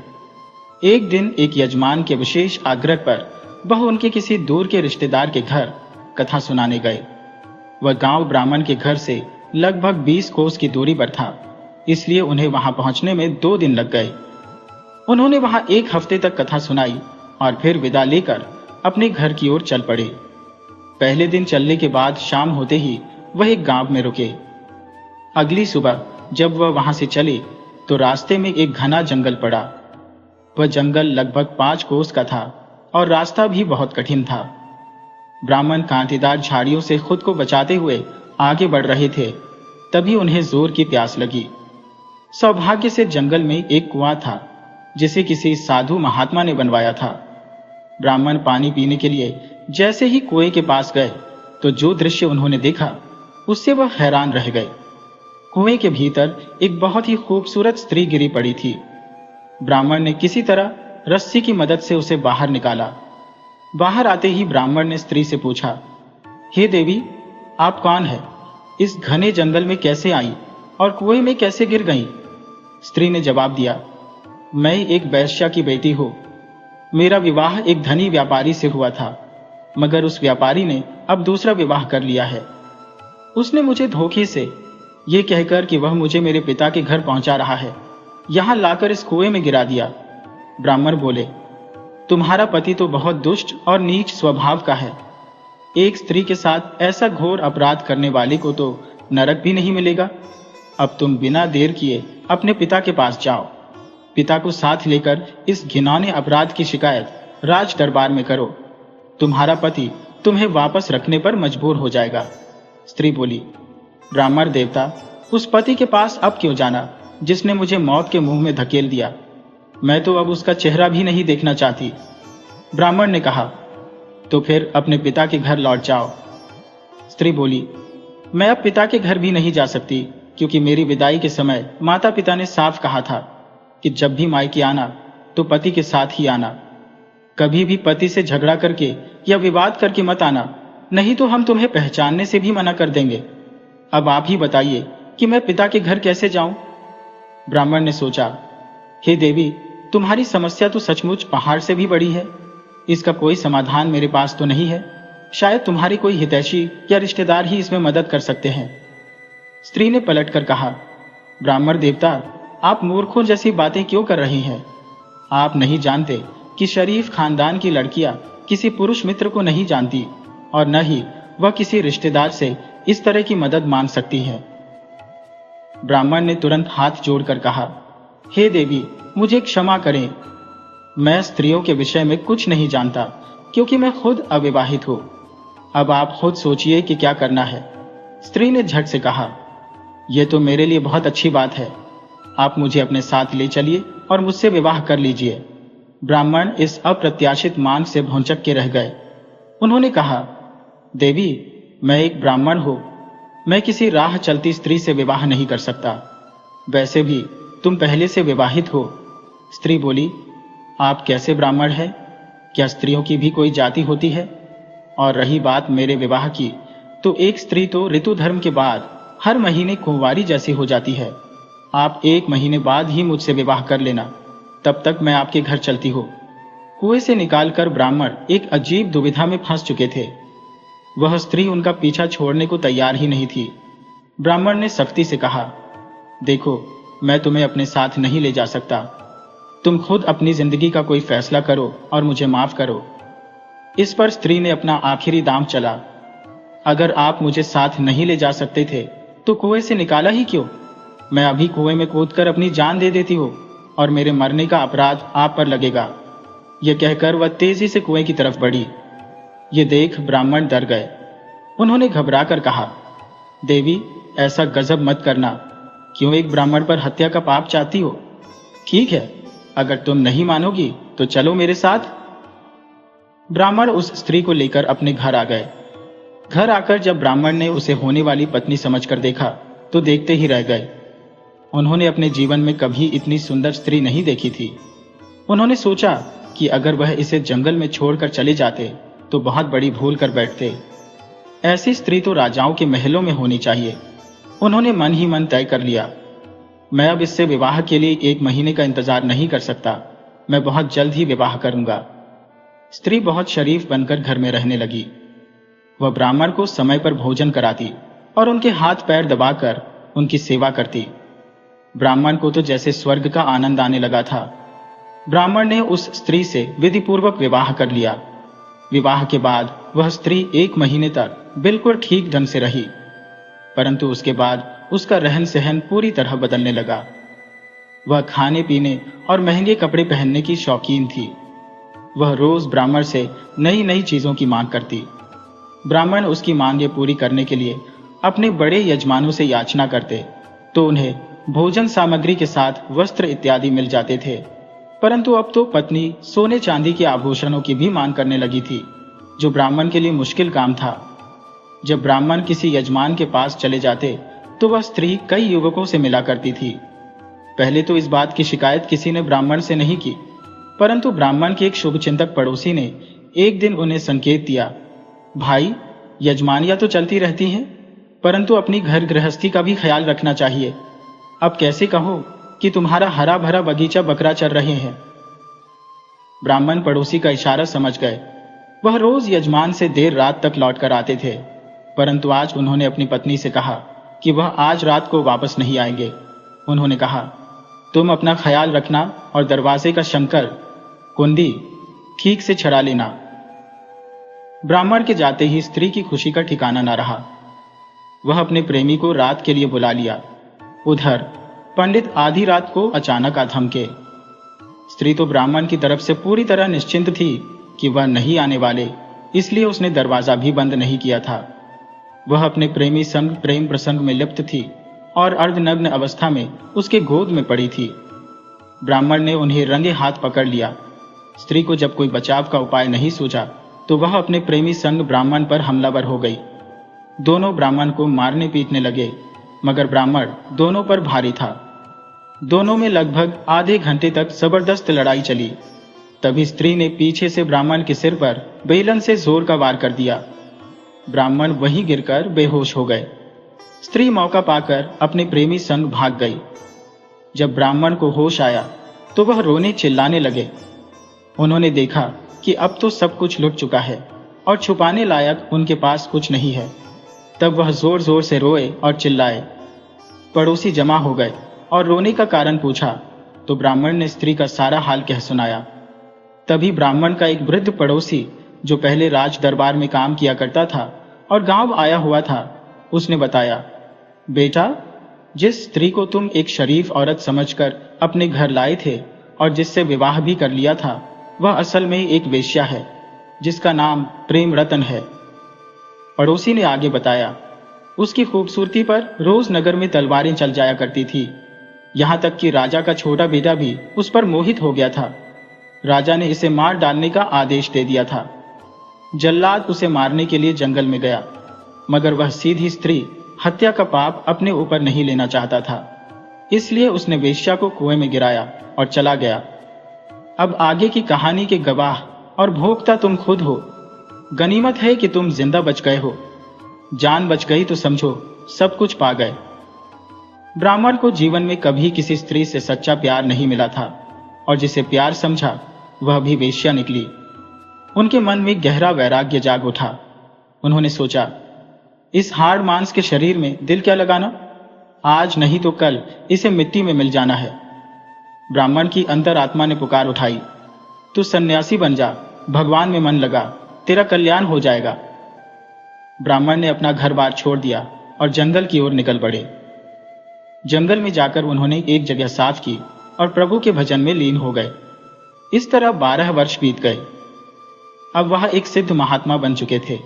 एक दिन एक यजमान के विशेष आग्रह पर वह उनके किसी दूर के रिश्तेदार के घर कथा सुनाने गए। वह गांव ब्राह्मण के घर से लगभग 20 कोस की दूरी पर था, इसलिए उन्हें वहां पहुंचने में 2 दिन लग गए। उन्होंने वहां 1 हफ्ते तक कथा सुनाई और फिर विदा लेकर अपने घर की ओर चल पड़े। पहले दिन चलने के बाद शाम होते ही वह एक गांव में रुके। अगली सुबह जब वह वहां से चले तो रास्ते में एक घना जंगल पड़ा। वह जंगल लगभग 5 कोस का था और रास्ता भी बहुत कठिन था। ब्राह्मण कांटेदार झाड़ियों से खुद को बचाते हुए आगे बढ़ रहे थे। तभी उन्हें जोर की प्यास लगी। सौभाग्य से जंगल में एक कुआं था जिसे किसी साधु महात्मा ने बनवाया था। ब्राह्मण पानी पीने के लिए जैसे ही कुएं के पास गए तो जो दृश्य उन्होंने देखा उससे वह हैरान रह गए। कुएं के भीतर एक बहुत ही खूबसूरत स्त्री गिरी पड़ी थी। ब्राह्मण ने किसी तरह रस्सी की मदद से उसे बाहर निकाला। बाहर आते ही ब्राह्मण ने स्त्री से पूछा, हे देवी, आप कौन है? इस घने जंगल में कैसे आई और कुएं में कैसे गिर गई? स्त्री ने जवाब दिया, मैं एक वैश्या की बेटी हूं। मेरा विवाह एक धनी व्यापारी से हुआ था, मगर उस व्यापारी ने अब दूसरा विवाह कर लिया है। उसने मुझे धोखे से ये कहकर कि वह मुझे मेरे पिता के घर पहुंचा रहा है, यहां लाकर इस कुएं में गिरा दिया। ब्राह्मण बोले, तुम्हारा पति तो बहुत दुष्ट और नीच स्वभाव का है। एक स्त्री के साथ ऐसा घोर अपराध करने वाले को तो नरक भी नहीं मिलेगा। अब तुम बिना देर किए अपने पिता के पास जाओ। पिता को साथ लेकर इस घिनौने अपराध की शिकायत राज दरबार में करो। तुम्हारा पति तुम्हें वापस रखने पर मजबूर हो जाएगा। स्त्री बोली, ब्राह्मण देवता, उस पति के पास अब क्यों जाना जिसने मुझे मौत के मुंह में धकेल दिया? मैं तो अब उसका चेहरा भी नहीं देखना चाहती। ब्राह्मण ने कहा, तो फिर अपने पिता के घर लौट जाओ। स्त्री बोली, मैं अब पिता के घर भी नहीं जा सकती, क्योंकि मेरी विदाई के समय माता पिता ने साफ कहा था कि जब भी मायके आना तो पति के साथ ही आना। कभी भी पति से झगड़ा करके या विवाद करके मत आना, नहीं तो हम तुम्हें पहचानने से भी मना कर देंगे। अब आप ही बताइए कि मैं पिता के घर कैसे जाऊं? ब्राह्मण ने सोचा, हे देवी, तुम्हारी समस्या तो सचमुच पहाड़ से भी बड़ी है। इसका कोई समाधान मेरे पास तो नहीं है। शायद तुम्हारे कोई हितैषी या रिश्तेदार ही इसमें मदद कर सकते हैं। स्त्री ने पलटकर कहा, ब्राह्मण देवता, आप मूर्खों जैसी बातें क्यों कर रही हैं? आप नहीं जानते कि शरीफ खानदान की लड़कियां किसी पुरुष मित्र को नहीं जानती और न ही वह किसी रिश्तेदार से इस तरह की मदद मांग सकती है। ब्राह्मण ने तुरंत हाथ जोड़कर कहा, हे देवी, मुझे क्षमा करें। मैं स्त्रियों के विषय में कुछ नहीं जानता, क्योंकि मैं खुद अविवाहित हूं। अब आप खुद सोचिए कि क्या करना है। स्त्री ने झट से कहा, यह तो मेरे लिए बहुत अच्छी बात है। आप मुझे अपने साथ ले चलिए और मुझसे विवाह कर लीजिए। ब्राह्मण इस अप्रत्याशित मांग से भौंचक के रह गए। उन्होंने कहा, देवी, मैं एक ब्राह्मण हूं। मैं किसी राह चलती स्त्री से विवाह नहीं कर सकता। वैसे भी तुम पहले से विवाहित हो। स्त्री बोली, आप कैसे ब्राह्मण हैं? क्या स्त्रियों की भी कोई जाति होती है? और रही बात मेरे विवाह की, तो एक स्त्री तो ऋतु धर्म के बाद हर महीने कुंवारी जैसी हो जाती है। आप 1 महीने बाद ही मुझसे विवाह कर लेना, तब तक मैं आपके घर चलती हूँ। कुएं से निकालकर ब्राह्मण एक अजीब दुविधा में फंस चुके थे। वह स्त्री उनका पीछा छोड़ने को तैयार ही नहीं थी। ब्राह्मण ने सख्ती से कहा, देखो, मैं तुम्हें अपने साथ नहीं ले जा सकता। तुम खुद अपनी जिंदगी का कोई फैसला करो और मुझे माफ करो। इस पर स्त्री ने अपना आखिरी दांव चला। अगर आप मुझे साथ नहीं ले जा सकते थे तो कुएं से निकाला ही क्यों? मैं अभी कुएं में कूदकर अपनी जान दे देती हूँ और मेरे मरने का अपराध आप पर लगेगा। यह कहकर वह तेजी से कुएं की तरफ बढ़ी। ये देख ब्राह्मण डर गए। उन्होंने घबरा कर कहा, देवी, ऐसा गजब मत करना। क्यों एक ब्राह्मण पर हत्या का पाप चाहती हो? ठीक है, अगर तुम नहीं मानोगी तो चलो मेरे साथ। ब्राह्मण उस स्त्री को लेकर अपने घर आ गए। घर आकर जब ब्राह्मण ने उसे होने वाली पत्नी समझकर देखा तो देखते ही रह गए। उन्होंने अपने जीवन में कभी इतनी सुंदर स्त्री नहीं देखी थी। उन्होंने सोचा कि अगर वह इसे जंगल में छोड़कर चले जाते तो बहुत बड़ी भूल कर बैठते। ऐसी स्त्री तो राजाओं के महलों में होनी चाहिए। उन्होंने मन ही मन तय कर लिया, मैं अब इससे विवाह के लिए 1 महीने का इंतजार नहीं कर सकता। मैं बहुत जल्द ही विवाह करूंगा। स्त्री बहुत शरीफ बनकर घर में रहने लगी। वह ब्राह्मण को समय पर भोजन कराती और उनके हाथ पैर दबाकर उनकी सेवा करती। ब्राह्मण को तो जैसे स्वर्ग का आनंद आने लगा था। ब्राह्मण ने उस स्त्री से विधिपूर्वक विवाह कर लिया। विवाह के बाद वह स्त्री 1 महीने तक बिल्कुल ठीक ढंग से रही, परंतु उसके बाद उसका रहन सहन पूरी तरह बदलने लगा। वह खाने पीने और महंगे कपड़े पहनने की शौकीन थी। वह रोज ब्राह्मण से नई नई चीजों की मांग करती। ब्राह्मण उसकी मांगें पूरी करने के लिए अपने बड़े यजमानों से याचना करते तो उन्हें भोजन सामग्री के साथ वस्त्र इत्यादि मिल जाते थे। परंतु अब तो पत्नी सोने चांदी के आभूषणों की भी मांग करने लगी थी, जो ब्राह्मण के लिए मुश्किल काम था। जब ब्राह्मण किसी यजमान के पास चले जाते तो वह स्त्री कई युवकों से मिला करती थी। पहले तो इस बात की शिकायत किसी ने ब्राह्मण से नहीं की, परंतु ब्राह्मण के एक शुभचिंतक पड़ोसी ने एक दिन उन्हें संकेत दिया, भाई, यजमानियां तो चलती रहती हैं, परंतु अपनी घर गृहस्थी का भी ख्याल रखना चाहिए। अब कैसे कहो कि तुम्हारा हरा भरा बगीचा बकरा चर रहे हैं। ब्राह्मण पड़ोसी का इशारा समझ गए। वह रोज यजमान से देर रात तक लौट कर आते थे, परंतु आज उन्होंने अपनी पत्नी से कहा कि वह आज रात को वापस नहीं आएंगे। उन्होंने कहा, तुम अपना ख्याल रखना और दरवाजे का शंकर कुंडी ठीक से छड़ा लेना। ब्राह्मण के जाते ही स्त्री की खुशी का ठिकाना न रहा। वह अपने प्रेमी को रात के लिए बुला लिया। उधर पंडित आधी रात को अचानक आ धमके। स्त्री तो ब्राह्मण की तरफ से पूरी तरह निश्चिंत थी कि वह नहीं आने वाले, इसलिए उसने दरवाजा भी बंद नहीं किया था। वह अपने प्रेमी संग प्रेम प्रसंग में लिप्त थी और अर्धनग्न अवस्था में उसके गोद में पड़ी थी। ब्राह्मण ने उन्हें रंगे हाथ पकड़ लिया। स्त्री को जब कोई बचाव का उपाय नहीं सूझा तो वह अपने प्रेमी संग ब्राह्मण पर हमलावर हो गई। दोनों ब्राह्मण को मारने पीटने लगे, मगर ब्राह्मण दोनों पर भारी था। दोनों में लगभग आधे घंटे तक जबरदस्त लड़ाई चली। तभी स्त्री ने पीछे से ब्राह्मण के सिर पर बेलन से जोर का वार कर दिया। ब्राह्मण वहीं गिरकर बेहोश हो गए। स्त्री मौका पाकर अपने प्रेमी संग भाग गई। जब ब्राह्मण को होश आया तो वह रोने चिल्लाने लगे। उन्होंने देखा कि अब तो सब कुछ लुट चुका है और छुपाने लायक उनके पास कुछ नहीं है। तब वह जोर जोर से रोए और चिल्लाए। पड़ोसी जमा हो गए और रोने का कारण पूछा तो ब्राह्मण ने स्त्री का सारा हाल कह सुनाया। तभी ब्राह्मण का एक वृद्ध पड़ोसी, जो पहले राज दरबार में काम किया करता था और गांव आया हुआ था, उसने बताया, बेटा, जिस स्त्री को तुम एक शरीफ औरत समझकर अपने घर लाए थे और जिससे विवाह भी कर लिया था, वह असल में एक वेश्या है जिसका नाम प्रेम रतन है। पड़ोसी ने आगे बताया, उसकी खूबसूरती पर रोज नगर में तलवारें चल जाया करती थी। यहां तक कि राजा का छोटा बेटा भी उस पर मोहित हो गया था। राजा ने इसे मार डालने का आदेश दे दिया था। जल्लाद उसे मारने के लिए जंगल में गया, मगर वह सीधी स्त्री हत्या का पाप अपने ऊपर नहीं लेना चाहता था, इसलिए उसने वेश्या को कुएं में गिराया और चला गया। अब आगे की कहानी के गवाह और भोगता तुम खुद हो। गनीमत है कि तुम जिंदा बच गए हो। जान बच गई तो समझो सब कुछ पा गए। ब्राह्मण को जीवन में कभी किसी स्त्री से सच्चा प्यार नहीं मिला था और जिसे प्यार समझा वह भी वेश्या निकली। उनके मन में गहरा वैराग्य जाग उठा। उन्होंने सोचा, इस हाड़ मांस के शरीर में दिल क्या लगाना, आज नहीं तो कल इसे मिट्टी में मिल जाना है। ब्राह्मण की अंतरात्मा ने पुकार उठाई, तू सन्यासी बन जा, भगवान में मन लगा, तेरा कल्याण हो जाएगा। ब्राह्मण ने अपना घर बार छोड़ दिया और जंगल की ओर निकल पड़े। जंगल में जाकर उन्होंने एक जगह साफ की और प्रभु के भजन में लीन हो गए। इस तरह 12 वर्ष बीत गए। अब वह एक सिद्ध महात्मा बन चुके थे।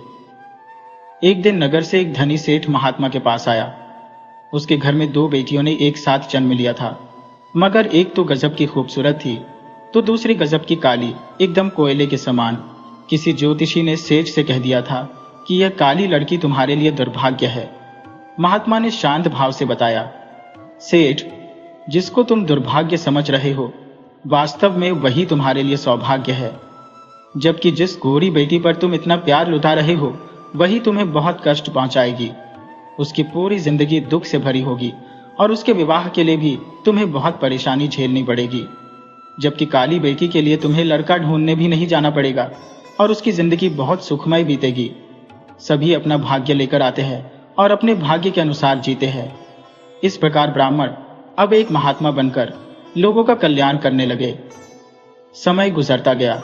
एक दिन नगर से एक धनी सेठ महात्मा के पास आया। उसके घर में 2 बेटियों ने एक साथ जन्म लिया था, मगर एक तो गजब की खूबसूरत थी तो दूसरी गजब की काली, एकदम कोयले के समान। किसी ज्योतिषी ने सेठ से कह दिया था कि यह काली लड़की तुम्हारे लिए दुर्भाग्य है। महात्मा ने शांत भाव से बताया, सेठ, जिसको तुम दुर्भाग्य समझ रहे हो, वास्तव में वही तुम्हारे लिए सौभाग्य है। जबकि जिस गोरी बेटी पर तुम इतना प्यार लुटा रहे हो, वही तुम्हें बहुत कष्ट पहुंचाएगी। उसकी पूरी जिंदगी दुख से भरी होगी और उसके विवाह के लिए भी तुम्हें बहुत परेशानी झेलनी पड़ेगी। जबकि काली बेटी के लिए तुम्हें लड़का ढूंढने भी नहीं जाना पड़ेगा और उसकी जिंदगी बहुत सुखमय बीतेगी। सभी अपना भाग्य लेकर आते हैं और अपने भाग्य के अनुसार जीते हैं। इस प्रकार ब्राह्मण अब एक महात्मा बनकर लोगों का कल्याण करने लगे। समय गुजरता गया।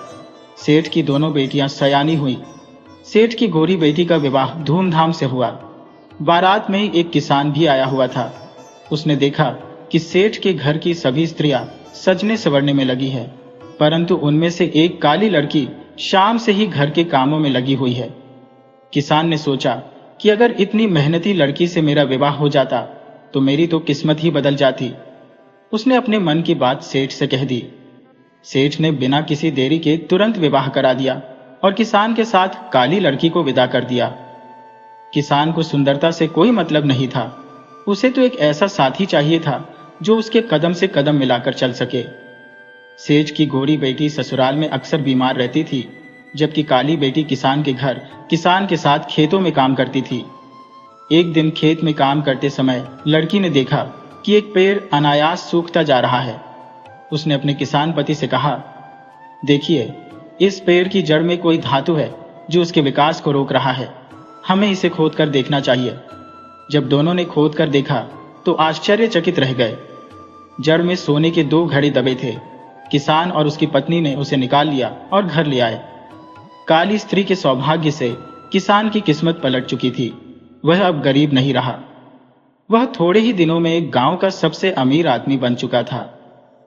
सेठ की दोनों बेटियां सयानी हुई। सेठ की गोरी बेटी का विवाह धूमधाम से हुआ। बारात में एक किसान भी आया हुआ था। उसने देखा कि सेठ के घर की सभी स्त्रियां सजने संवरने में लगी है, परंतु उनमें से एक काली लड़की शाम से ही घर के कामों में लगी हुई है। किसान ने सोचा कि अगर इतनी मेहनती लड़की से मेरा विवाह हो जाता तो मेरी तो किस्मत ही बदल जाती। उसने अपने मन की बात सेठ से कह दी। सेठ ने बिना किसी देरी के तुरंत विवाह करा दिया और किसान के साथ काली लड़की को विदा कर दिया। किसान को सुंदरता से कोई मतलब नहीं था। उसे तो एक ऐसा साथी चाहिए था जो उसके कदम से कदम मिलाकर चल सके। सेठ की गोरी बेटी ससुराल में अक्सर बीमार रहती थी, जबकि काली बेटी किसान के घर किसान के साथ खेतों में काम करती थी। एक दिन खेत में काम करते समय लड़की ने देखा कि एक पेड़ अनायास सूखता जा रहा है। उसने अपने किसान पति से कहा, देखिए, इस पेड़ की जड़ में कोई धातु है जो उसके विकास को रोक रहा है। हमें इसे खोद कर देखना चाहिए। जब दोनों ने खोद कर देखा तो आश्चर्यचकित रह गए। जड़ में सोने के 2 घड़े दबे थे। किसान और उसकी पत्नी ने उसे निकाल लिया और घर ले आए। काली स्त्री के सौभाग्य से किसान की किस्मत पलट चुकी थी। वह अब गरीब नहीं रहा। वह थोड़े ही दिनों में एक गांव का सबसे अमीर आदमी बन चुका था।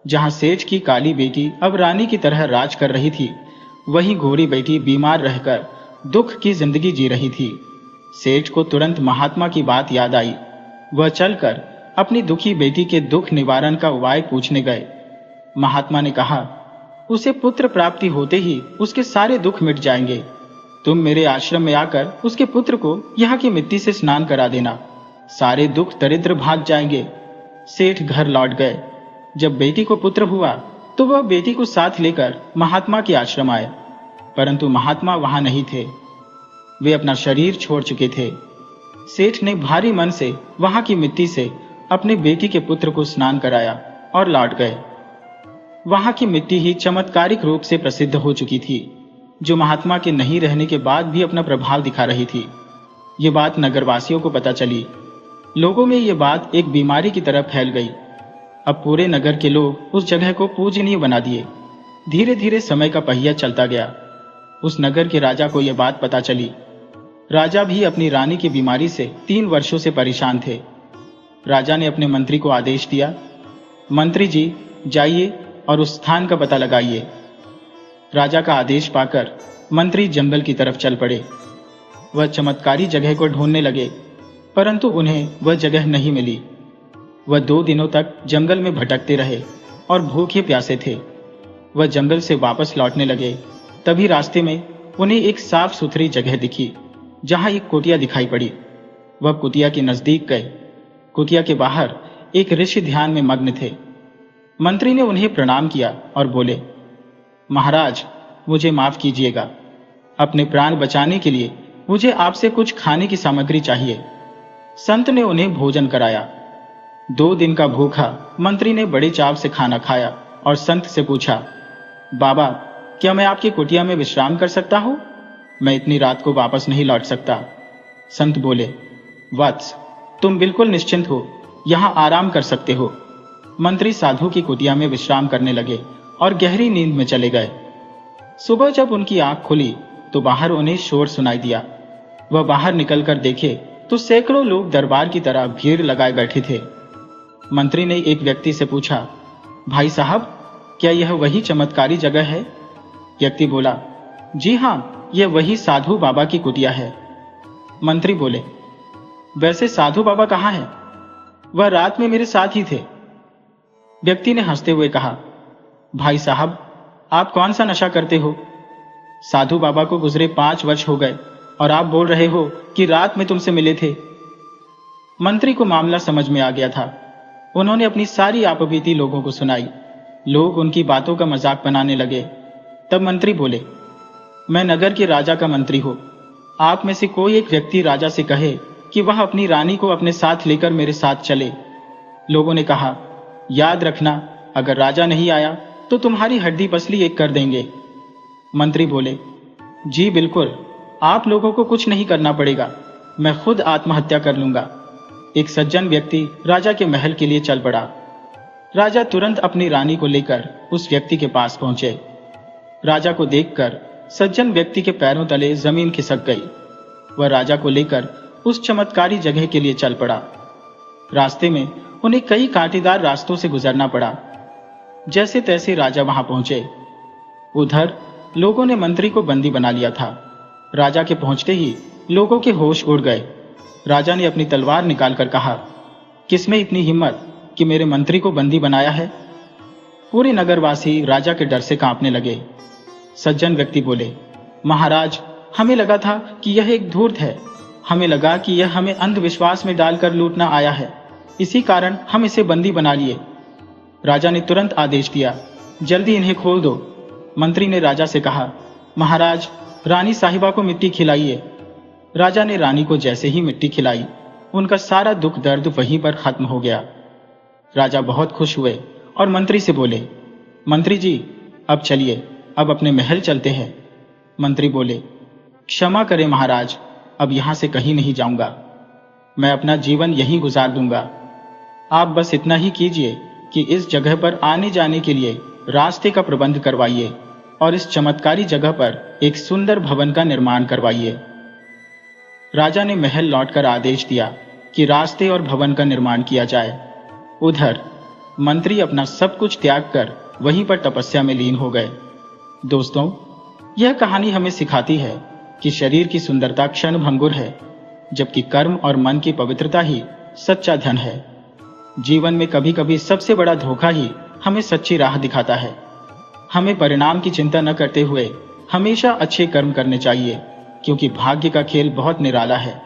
जहां सेठ की काली बेटी अब रानी की तरह राज कर रही थी, वहीं गोरी बेटी बीमार रहकर दुख की जिंदगी जी रही थी। सेठ को तुरंत महात्मा की बात याद आई। वह चलकर अपनी दुखी बेटी के दुख निवारण का उपाय पूछने गए। महात्मा ने कहा, उसे पुत्र प्राप्ति होते ही उसके सारे दुख मिट जाएंगे। तुम मेरे आश्रम में आकर उसके पुत्र को यहाँ की मिट्टी से स्नान करा देना। सारे दुख दरिद्र भाग जाएंगे। सेठ घर लौट गए। जब बेटी को पुत्र हुआ तो वह बेटी को साथ लेकर महात्मा के आश्रम आए, परंतु महात्मा वहां नहीं थे। वे अपना शरीर छोड़ चुके थे। सेठ ने भारी मन से वहां की मिट्टी से अपने बेटी के पुत्र को स्नान कराया और लौट गए। वहां की मिट्टी ही चमत्कारिक रूप से प्रसिद्ध हो चुकी थी, जो महात्मा के नहीं रहने के बाद भी अपना प्रभाव दिखा रही थी। ये बात नगरवासियों को पता चली। लोगों में ये बात एक बीमारी की तरह फैल गई। अब पूरे नगर के लोग उस जगह को पूजनीय बना दिए। धीरे धीरे समय का पहिया चलता गया। उस नगर के राजा को यह बात पता चली। राजा भी अपनी रानी की बीमारी से 3 वर्षों से परेशान थे। राजा ने अपने मंत्री को आदेश दिया, मंत्री जी, जाइए और उस स्थान का पता लगाइए। राजा का आदेश पाकर मंत्री जंगल की तरफ चल पड़े। वह चमत्कारी जगह को ढूंढने लगे, परंतु उन्हें वह जगह नहीं मिली। वह 2 दिनों तक जंगल में भटकते रहे और भूखे प्यासे थे। वह जंगल से वापस लौटने लगे। तभी रास्ते में उन्हें एक साफ सुथरी जगह दिखी, जहां एक कुटिया दिखाई पड़ी। वह कुटिया के नजदीक गए। कुटिया के बाहर एक ऋषि ध्यान में मग्न थे। मंत्री ने उन्हें प्रणाम किया और बोले, महाराज, मुझे माफ कीजिएगा। अपने प्राण बचाने के लिए मुझे आपसे कुछ खाने की सामग्री चाहिए। संत ने उन्हें भोजन कराया। 2 दिन का भूखा मंत्री ने बड़े चाव से खाना खाया और संत से पूछा, बाबा, क्या मैं आपकी कुटिया में विश्राम कर सकता हूं? मैं इतनी रात को वापस नहीं लौट सकता। संत बोले, वत्स, तुम बिल्कुल निश्चिंत हो, यहां आराम कर सकते हो। मंत्री साधु की कुटिया में विश्राम करने लगे और गहरी नींद में चले गए। सुबह जब उनकी आंख खुली तो बाहर उन्हें शोर सुनाई दिया। वह बाहर निकलकर देखे तो सैकड़ों लोग दरबार की तरह भीड़ लगाए बैठे थे। मंत्री ने एक व्यक्ति से पूछा, भाई साहब, क्या यह वही चमत्कारी जगह है? व्यक्ति बोला, जी हां, यह वही साधु बाबा की कुटिया है। मंत्री बोले, वैसे साधु बाबा कहाँ हैं? वह रात में मेरे साथ ही थे। व्यक्ति ने हंसते हुए कहा, भाई साहब, आप कौन सा नशा करते हो? साधु बाबा को गुजरे 5 वर्ष हो गए और आप बोल रहे हो कि रात में तुमसे मिले थे। मंत्री को मामला समझ में आ गया था। उन्होंने अपनी सारी आपबीती लोगों को सुनाई। लोग उनकी बातों का मजाक बनाने लगे। तब मंत्री बोले, मैं नगर के राजा का मंत्री हूं। आप में से कोई एक व्यक्ति राजा से कहे कि वह अपनी रानी को अपने साथ लेकर मेरे साथ चले। लोगों ने कहा, याद रखना, अगर राजा नहीं आया तो तुम्हारी हड्डी पसली एक कर देंगे। मंत्री बोले, जी बिल्कुल, आप लोगों को कुछ नहीं करना पड़ेगा, मैं खुद आत्महत्या कर लूंगा। एक सज्जन व्यक्ति राजा के महल के लिए चल पड़ा। राजा तुरंत अपनी रानी को लेकर उस व्यक्ति के पास पहुंचे। राजा को देखकर सज्जन व्यक्ति के पैरों तले जमीन खिसक गई। वह राजा को लेकर उस चमत्कारी जगह के लिए चल पड़ा। रास्ते में उन्हें कई कांटेदार रास्तों से गुजरना पड़ा। जैसे तैसे राजा वहां पहुंचे। उधर लोगों ने मंत्री को बंदी बना लिया था। राजा के पहुंचते ही लोगों के होश उड़ गए। राजा ने अपनी तलवार निकालकर कहा, किसमें इतनी हिम्मत कि मेरे मंत्री को बंदी बनाया है। पूरे नगरवासी राजा के डर से कांपने लगे। सज्जन व्यक्ति बोले, महाराज, हमें लगा था कि यह एक धूर्त है। हमें लगा कि यह हमें अंधविश्वास में डालकर लूटना आया है, इसी कारण हम इसे बंदी बना लिए। राजा ने तुरंत आदेश दिया, जल्दी इन्हें खोल दो। मंत्री ने राजा से कहा, महाराज, रानी साहिबा को मिट्टी खिलाइए। राजा ने रानी को जैसे ही मिट्टी खिलाई, उनका सारा दुख दर्द वहीं पर खत्म हो गया। राजा बहुत खुश हुए और मंत्री से बोले, मंत्री जी, अब चलिए, अब अपने महल चलते हैं। मंत्री बोले, क्षमा करें महाराज, अब यहां से कहीं नहीं जाऊंगा। मैं अपना जीवन यहीं गुजार दूंगा। आप बस इतना ही कीजिए कि इस जगह पर आने जाने के लिए रास्ते का प्रबंध करवाइए और इस चमत्कारी जगह पर एक सुंदर भवन का निर्माण करवाइए। राजा ने महल लौटकर आदेश दिया कि रास्ते और भवन का निर्माण किया जाए। उधर मंत्री अपना सब कुछ त्याग कर वहीं पर तपस्या में लीन हो गए। दोस्तों, यह कहानी हमें सिखाती है कि शरीर की सुंदरता क्षण भंगुर है, जबकि कर्म और मन की पवित्रता ही सच्चा धन है। जीवन में कभी कभी सबसे बड़ा धोखा ही हमें सच्ची राह दिखाता है। हमें परिणाम की चिंता न करते हुए हमेशा अच्छे कर्म करने चाहिए, क्योंकि भाग्य का खेल बहुत निराला है।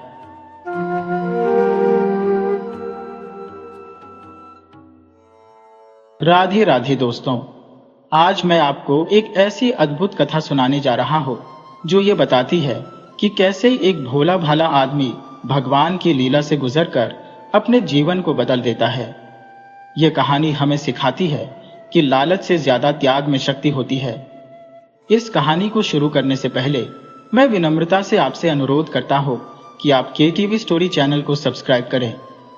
राधे राधे दोस्तों, आज मैं आपको एक ऐसी अद्भुत कथा सुनाने जा रहा हूं जो ये बताती है कि कैसे एक भोला भाला आदमी भगवान की लीला से गुजरकर अपने जीवन को बदल देता है। यह कहानी हमें सिखाती है कि लालच से ज्यादा त्याग में शक्ति होती है। इस कहानी को शुरू करने से पहले मैं विनम्रता से आपसे अनुरोध करता हूं कि आप KTV स्टोरी चैनल को सब्सक्राइब करें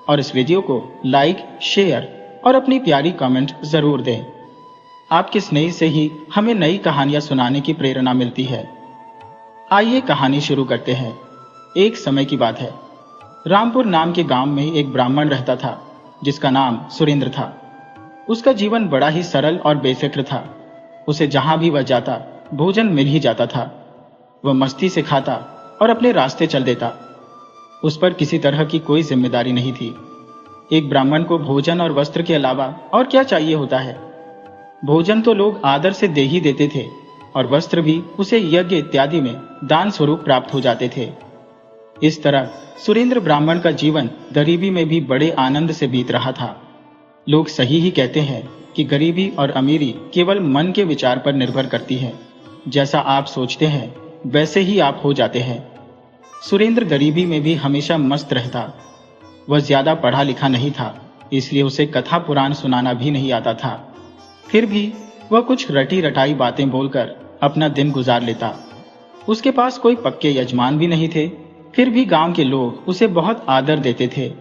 और इस वीडियो को लाइक, शेयर और अपनी प्यारी कमेंट जरूर दें। आपके स्नेह से ही हमें नई कहानियां सुनाने की प्रेरणा मिलती है। आइए कहानी शुरू करते हैं। एक समय की बात है। रामपुर नाम के गांव में एक ब्राह्मण रहता था जिसका नाम सुरेंद्र था। उसका जीवन बड़ा ही सरल और बेफिक्र था। उसे जहां भी वह जाता भोजन मिल ही जाता था। वह मस्ती से खाता और अपने रास्ते चल देता। उस पर किसी तरह की कोई जिम्मेदारी नहीं थी। एक ब्राह्मण को भोजन और वस्त्र के अलावा और क्या चाहिए होता है। भोजन तो लोग आदर से दे ही देते थे और वस्त्र भी उसे यज्ञ इत्यादि में दान स्वरूप प्राप्त हो जाते थे। इस तरह सुरेंद्र ब्राह्मण का जीवन गरीबी में भी बड़े आनंद से बीत रहा था। लोग सही ही कहते हैं कि गरीबी और अमीरी केवल मन के विचार पर निर्भर करती है। जैसा आप सोचते हैं वैसे ही आप हो जाते हैं। सुरेंद्र गरीबी में भी हमेशा मस्त रहता। वह ज्यादा पढ़ा लिखा नहीं था, इसलिए उसे कथा पुराण सुनाना भी नहीं आता था। फिर भी वह कुछ रटी रटाई बातें बोलकर अपना दिन गुजार लेता। उसके पास कोई पक्के यजमान भी नहीं थे, फिर भी गांव के लोग उसे बहुत आदर देते थे।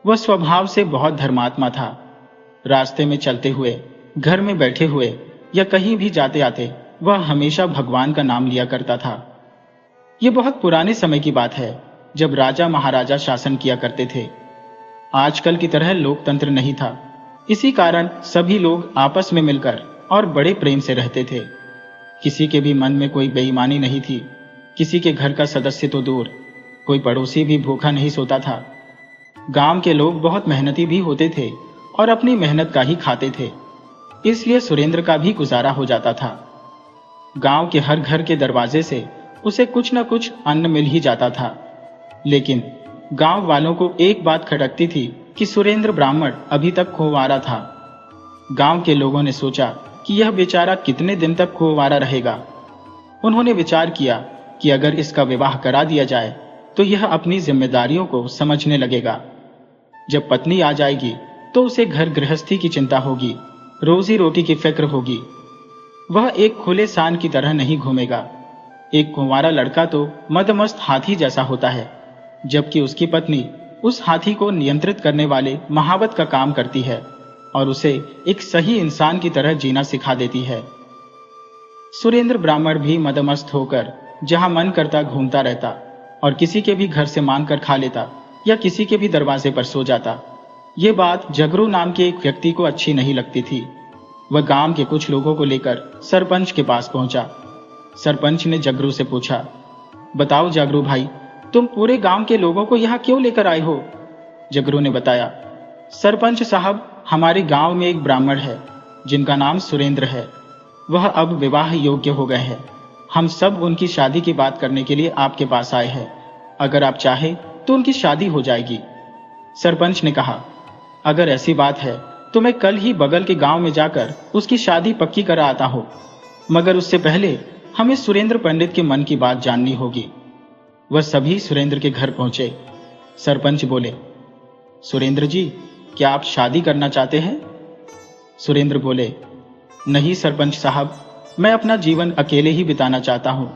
वह स्वभाव से बहुत धर्मात्मा था। रास्ते में चलते हुए, घर में बैठे हुए या कहीं भी जाते आते वह हमेशा भगवान का नाम लिया करता था। यह बहुत पुराने समय की बात है, जब राजा महाराजा शासन किया करते थे। आजकल की तरह लोकतंत्र नहीं था। इसी कारण सभी लोग आपस में मिलकर और बड़े प्रेम से रहते थे। किसी के भी मन में कोई बेईमानी नहीं थी। किसी के घर का सदस्य तो दूर, कोई पड़ोसी भी भूखा नहीं सोता था। गांव के लोग बहुत मेहनती भी होते थे और अपनी मेहनत का ही खाते थे, इसलिए सुरेंद्र का भी गुजारा हो जाता था। गांव के हर घर के दरवाजे से उसे कुछ न कुछ अन्न मिल ही जाता था। लेकिन गांव वालों को एक बात खटकती थी कि सुरेंद्र ब्राह्मण अभी तक कुंवारा था। गांव के लोगों ने सोचा कि यह बेचारा कितने दिन तक कुंवारा रहेगा। उन्होंने विचार किया कि अगर इसका विवाह करा दिया जाए तो यह अपनी जिम्मेदारियों को समझने लगेगा। जब पत्नी आ जाएगी तो उसे घर गृहस्थी की चिंता होगी, रोजी रोटी की फिक्र होगी। वह एक खुले सान की तरह नहीं घूमेगा। एक कुंवारा लड़का तो मदमस्त हाथी जैसा होता है, जबकि उसकी पत्नी उस हाथी को नियंत्रित करने वाले महावत का काम करती है और उसे एक सही इंसान की तरह जीना सिखा देती है। सुरेंद्र ब्राह्मण भी मदमस्त होकर जहां मन करता घूमता रहता और किसी के भी घर से मांग कर खा लेता या किसी के भी दरवाजे पर सो जाता। ये बात जगरू नाम के एक व्यक्ति को अच्छी नहीं लगती थी। वह गांव के कुछ लोगों को लेकर सरपंच के पास पहुंचा। सरपंच ने जगरू से पूछा, बताओ जगरू भाई, तुम पूरे गांव के लोगों को यहाँ क्यों लेकर आए हो? जगरू ने बताया, सरपंच साहब, हमारे गांव में एक ब्राह्मण है जिनका नाम सुरेंद्र है। वह अब विवाह योग्य हो गए हैं। हम सब उनकी शादी की बात करने के लिए आपके पास आए हैं। अगर आप चाहें तो उनकी शादी हो जाएगी। सरपंच ने कहा, अगर ऐसी बात है तो मैं कल ही बगल के गांव में जाकर उसकी शादी पक्की करा आता हूं, मगर उससे पहले हमें सुरेंद्र पंडित के मन की बात जाननी होगी। वह सभी सुरेंद्र के घर पहुंचे। सरपंच बोले, सुरेंद्र जी, क्या आप शादी करना चाहते हैं? सुरेंद्र बोले, नहीं सरपंच साहब, मैं अपना जीवन अकेले ही बिताना चाहता हूं।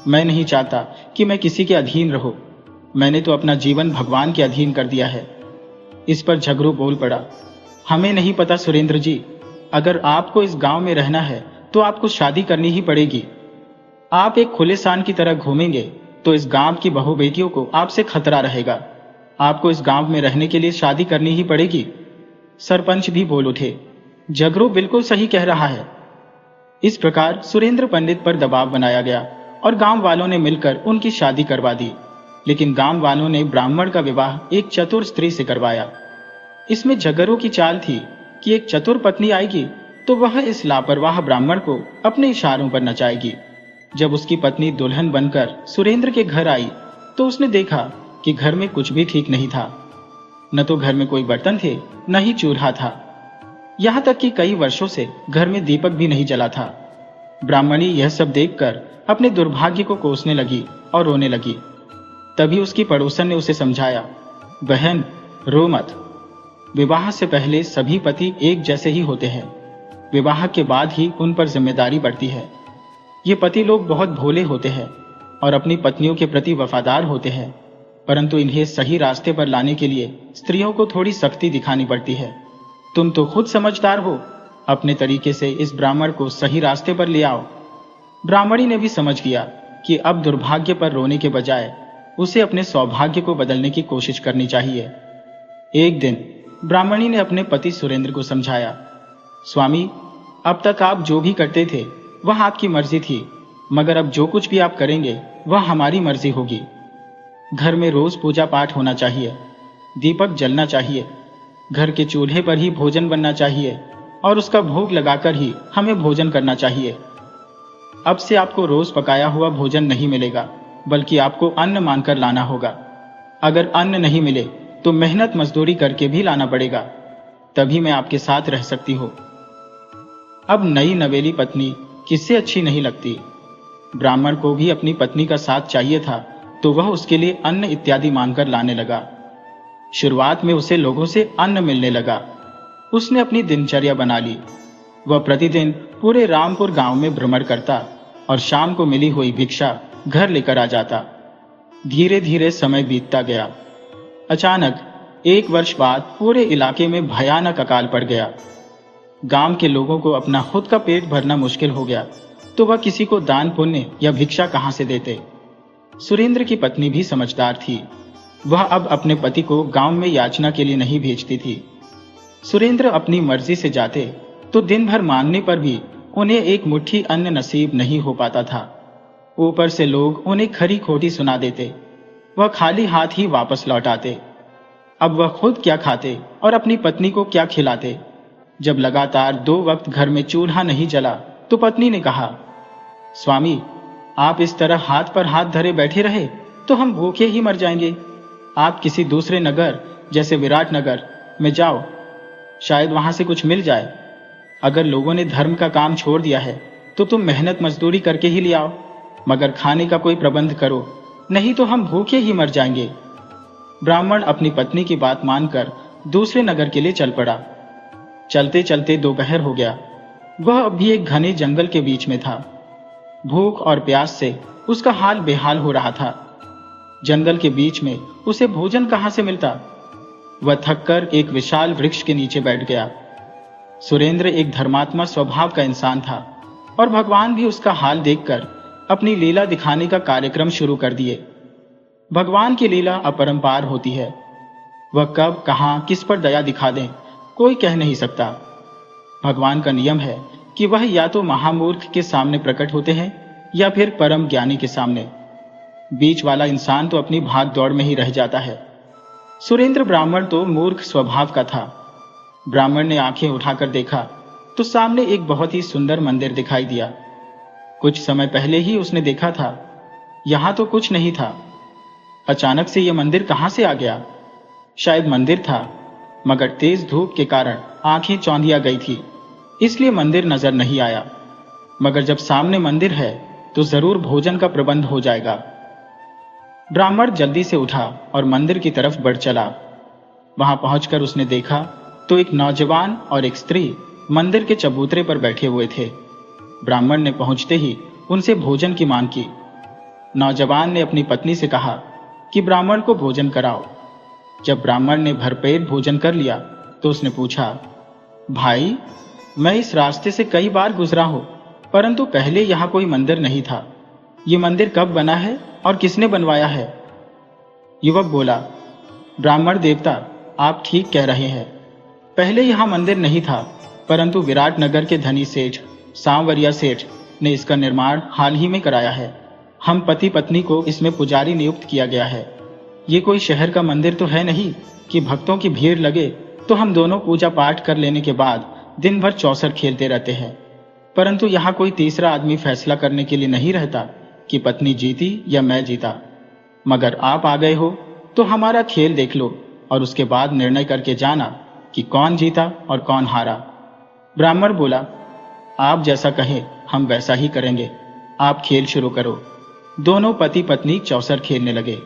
मैं नहीं चाहता कि मैं किसी के अधीन रहूं। मैंने तो अपना जीवन भगवान के अधीन कर दिया है। इस पर झगड़ू बोल पड़ा, हमें नहीं पता सुरेंद्र जी, अगर आपको इस गांव में रहना है तो आपको शादी करनी ही पड़ेगी। आप एक खुले सान की तरह घूमेंगे तो इस गांव की बहू बेटियों को आपसे खतरा रहेगा। आपको इस गांव में रहने के लिए शादी करनी ही पड़ेगी। सरपंच भी बोल उठे, झगड़ू बिल्कुल सही कह रहा है। इस प्रकार सुरेंद्र पंडित पर दबाव बनाया गया और गांव वालों ने मिलकर उनकी शादी करवा दी। लेकिन गांव वालों ने ब्राह्मण का विवाह एक चतुर स्त्री से करवाया। इसमें झगड़ू की चाल थी कि एक चतुर पत्नी आएगी तो वह इस लापरवाह ब्राह्मण को अपने इशारों पर नचाएगी। जब उसकी पत्नी दुल्हन बनकर सुरेंद्र के घर आई तो उसने देखा कि घर में कुछ भी ठीक नहीं था। न तो घर में कोई बर्तन थे, न ही चूल्हा था। यहां तक कि कई वर्षों से घर में दीपक भी नहीं जला था। ब्राह्मणी यह सब देखकर अपने दुर्भाग्य को कोसने लगी और रोने लगी। तभी उसकी पड़ोसन ने उसे समझाया, बहन रो मत। विवाह से पहले सभी पति एक जैसे ही होते हैं। विवाह के बाद ही उन पर जिम्मेदारी बढ़ती है। ये पति लोग बहुत भोले होते हैं और अपनी पत्नियों के प्रति वफादार होते हैं, परंतु इन्हें सही रास्ते पर लाने के लिए स्त्रियों को थोड़ी सख्ती दिखानी पड़ती है। तुम तो खुद समझदार हो, अपने तरीके से इस ब्राह्मण को सही रास्ते पर ले आओ। ब्राह्मणी ने भी समझ लिया कि अब दुर्भाग्य पर रोने के बजाय उसे अपने सौभाग्य को बदलने की कोशिश करनी चाहिए। एक दिन ब्राह्मणी ने अपने पति सुरेंद्र को समझाया, स्वामी, अब तक आप जो भी करते थे वह आपकी मर्जी थी, मगर अब जो कुछ भी आप करेंगे वह हमारी मर्जी होगी। घर में रोज पूजा पाठ होना चाहिए, दीपक जलना चाहिए, घर के चूल्हे पर ही भोजन बनना चाहिए और उसका भोग लगाकर ही हमें भोजन करना चाहिए। अब से आपको रोज पकाया हुआ भोजन नहीं मिलेगा, बल्कि आपको अन्न मानकर लाना होगा। अगर अन्न नहीं मिले तो मेहनत मजदूरी करके भी लाना पड़ेगा, तभी मैं आपके साथ रह सकती हूँ। अब नई नवेली पत्नी किससे अच्छी नहीं लगती। ब्राह्मण को भी अपनी पत्नी का साथ चाहिए था, तो वह उसके लिए अन्न इत्यादि मांगकर लाने लगा। शुरुआत में उसे लोगों से अन्न मिलने लगा। उसने अपनी दिनचर्या बना ली। वह प्रतिदिन पूरे रामपुर गांव में भ्रमण करता और शाम को मिली हुई भिक्षा घर लेकर आ जाता। धीरे धीरे समय बीतता गया। अचानक एक वर्ष बाद पूरे इलाके में भयानक अकाल पड़ गया। गांव के लोगों को अपना खुद का पेट भरना मुश्किल हो गया, तो वह किसी को दान पुण्य या भिक्षा कहां से देते। सुरेंद्र की पत्नी भी समझदार थी। वह अब अपने पति को गांव में याचना के लिए नहीं भेजती थी। सुरेंद्र अपनी मर्जी से जाते तो दिन भर मांगने पर भी उन्हें एक मुट्ठी अन्न नसीब नहीं हो पाता था। ऊपर से लोग उन्हें खरी खोटी सुना देते। वह खाली हाथ ही वापस लौट आते। अब वह खुद क्या खाते और अपनी पत्नी को क्या खिलाते। जब लगातार 2 वक्त घर में चूल्हा नहीं जला तो पत्नी ने कहा, स्वामी, आप इस तरह हाथ पर हाथ धरे बैठे रहे तो हम भूखे ही मर जाएंगे। आप किसी दूसरे नगर जैसे विराट नगर में जाओ, शायद वहां से कुछ मिल जाए। अगर लोगों ने धर्म का काम छोड़ दिया है तो तुम मेहनत मजदूरी करके ही ले आओ, मगर खाने का कोई प्रबंध करो, नहीं तो हम भूखे ही मर जाएंगे। ब्राह्मण अपनी पत्नी की बात मानकर दूसरे नगर के लिए चल पड़ा। चलते चलते दोपहर हो गया। वह अभी एक घने जंगल के बीच में था। भूख और प्यास से उसका हाल बेहाल हो रहा था। जंगल के बीच में उसे भोजन कहां से मिलता। वह थककर एक विशाल वृक्ष के नीचे बैठ गया। सुरेंद्र एक धर्मात्मा स्वभाव का इंसान था और भगवान भी उसका हाल देखकर अपनी लीला दिखाने का कार्यक्रम शुरू कर दिए। भगवान की लीला अपरंपार होती है। वह कब कहां किस पर दया दिखा दें कोई कह नहीं सकता। भगवान का नियम है कि वह या तो महामूर्ख के सामने प्रकट होते हैं या फिर परम ज्ञानी के सामने। बीच वाला इंसान तो अपनी भाग दौड़ में ही रह जाता है। सुरेंद्र ब्राह्मण तो मूर्ख स्वभाव का था। ब्राह्मण ने आंखें उठाकर देखा तो सामने एक बहुत ही सुंदर मंदिर दिखाई दिया। कुछ समय पहले ही उसने देखा था, यहां तो कुछ नहीं था। अचानक से यह मंदिर कहां से आ गया। शायद मंदिर था, मगर तेज धूप के कारण आंखें चौंधिया गई थी, इसलिए मंदिर नजर नहीं आया। मगर जब सामने मंदिर है तो जरूर भोजन का प्रबंध हो जाएगा। ब्राह्मण जल्दी से उठा और मंदिर की तरफ बढ़ चला। वहां पहुंचकर उसने देखा तो एक नौजवान और एक स्त्री मंदिर के चबूतरे पर बैठे हुए थे। ब्राह्मण ने पहुंचते ही उनसे भोजन की मांग की। नौजवान ने अपनी पत्नी से कहा कि ब्राह्मण को भोजन कराओ। जब ब्राह्मण ने भरपेट भोजन कर लिया तो उसने पूछा, भाई, मैं इस रास्ते से कई बार गुजरा हूं, परंतु पहले यहां कोई मंदिर नहीं था। ये मंदिर कब बना है और किसने बनवाया है? युवक बोला, ब्राह्मण देवता, आप ठीक कह रहे हैं। पहले यहां मंदिर नहीं था, परंतु विराट नगर के धनी सेठ सांवरिया सेठ ने इसका निर्माण हाल ही में कराया है। हम पति पत्नी को इसमें पुजारी नियुक्त किया गया है। ये कोई शहर का मंदिर तो है नहीं कि भक्तों की भीड़ लगे तो हम दोनों पूजा पाठ कर लेने के बाद दिन भर चौसर खेलते रहते हैं। परंतु यहाँ कोई तीसरा आदमी फैसला करने के लिए नहीं रहता कि पत्नी जीती या मैं जीता। मगर आप आ गए हो तो हमारा खेल देख लो और उसके बाद निर्णय करके जाना कि कौन जीता और कौन हारा। ब्राह्मण बोला, आप जैसा कहें हम वैसा ही करेंगे। आप खेल शुरू करो। दोनों पति पत्नी चौसर खेलने लगे।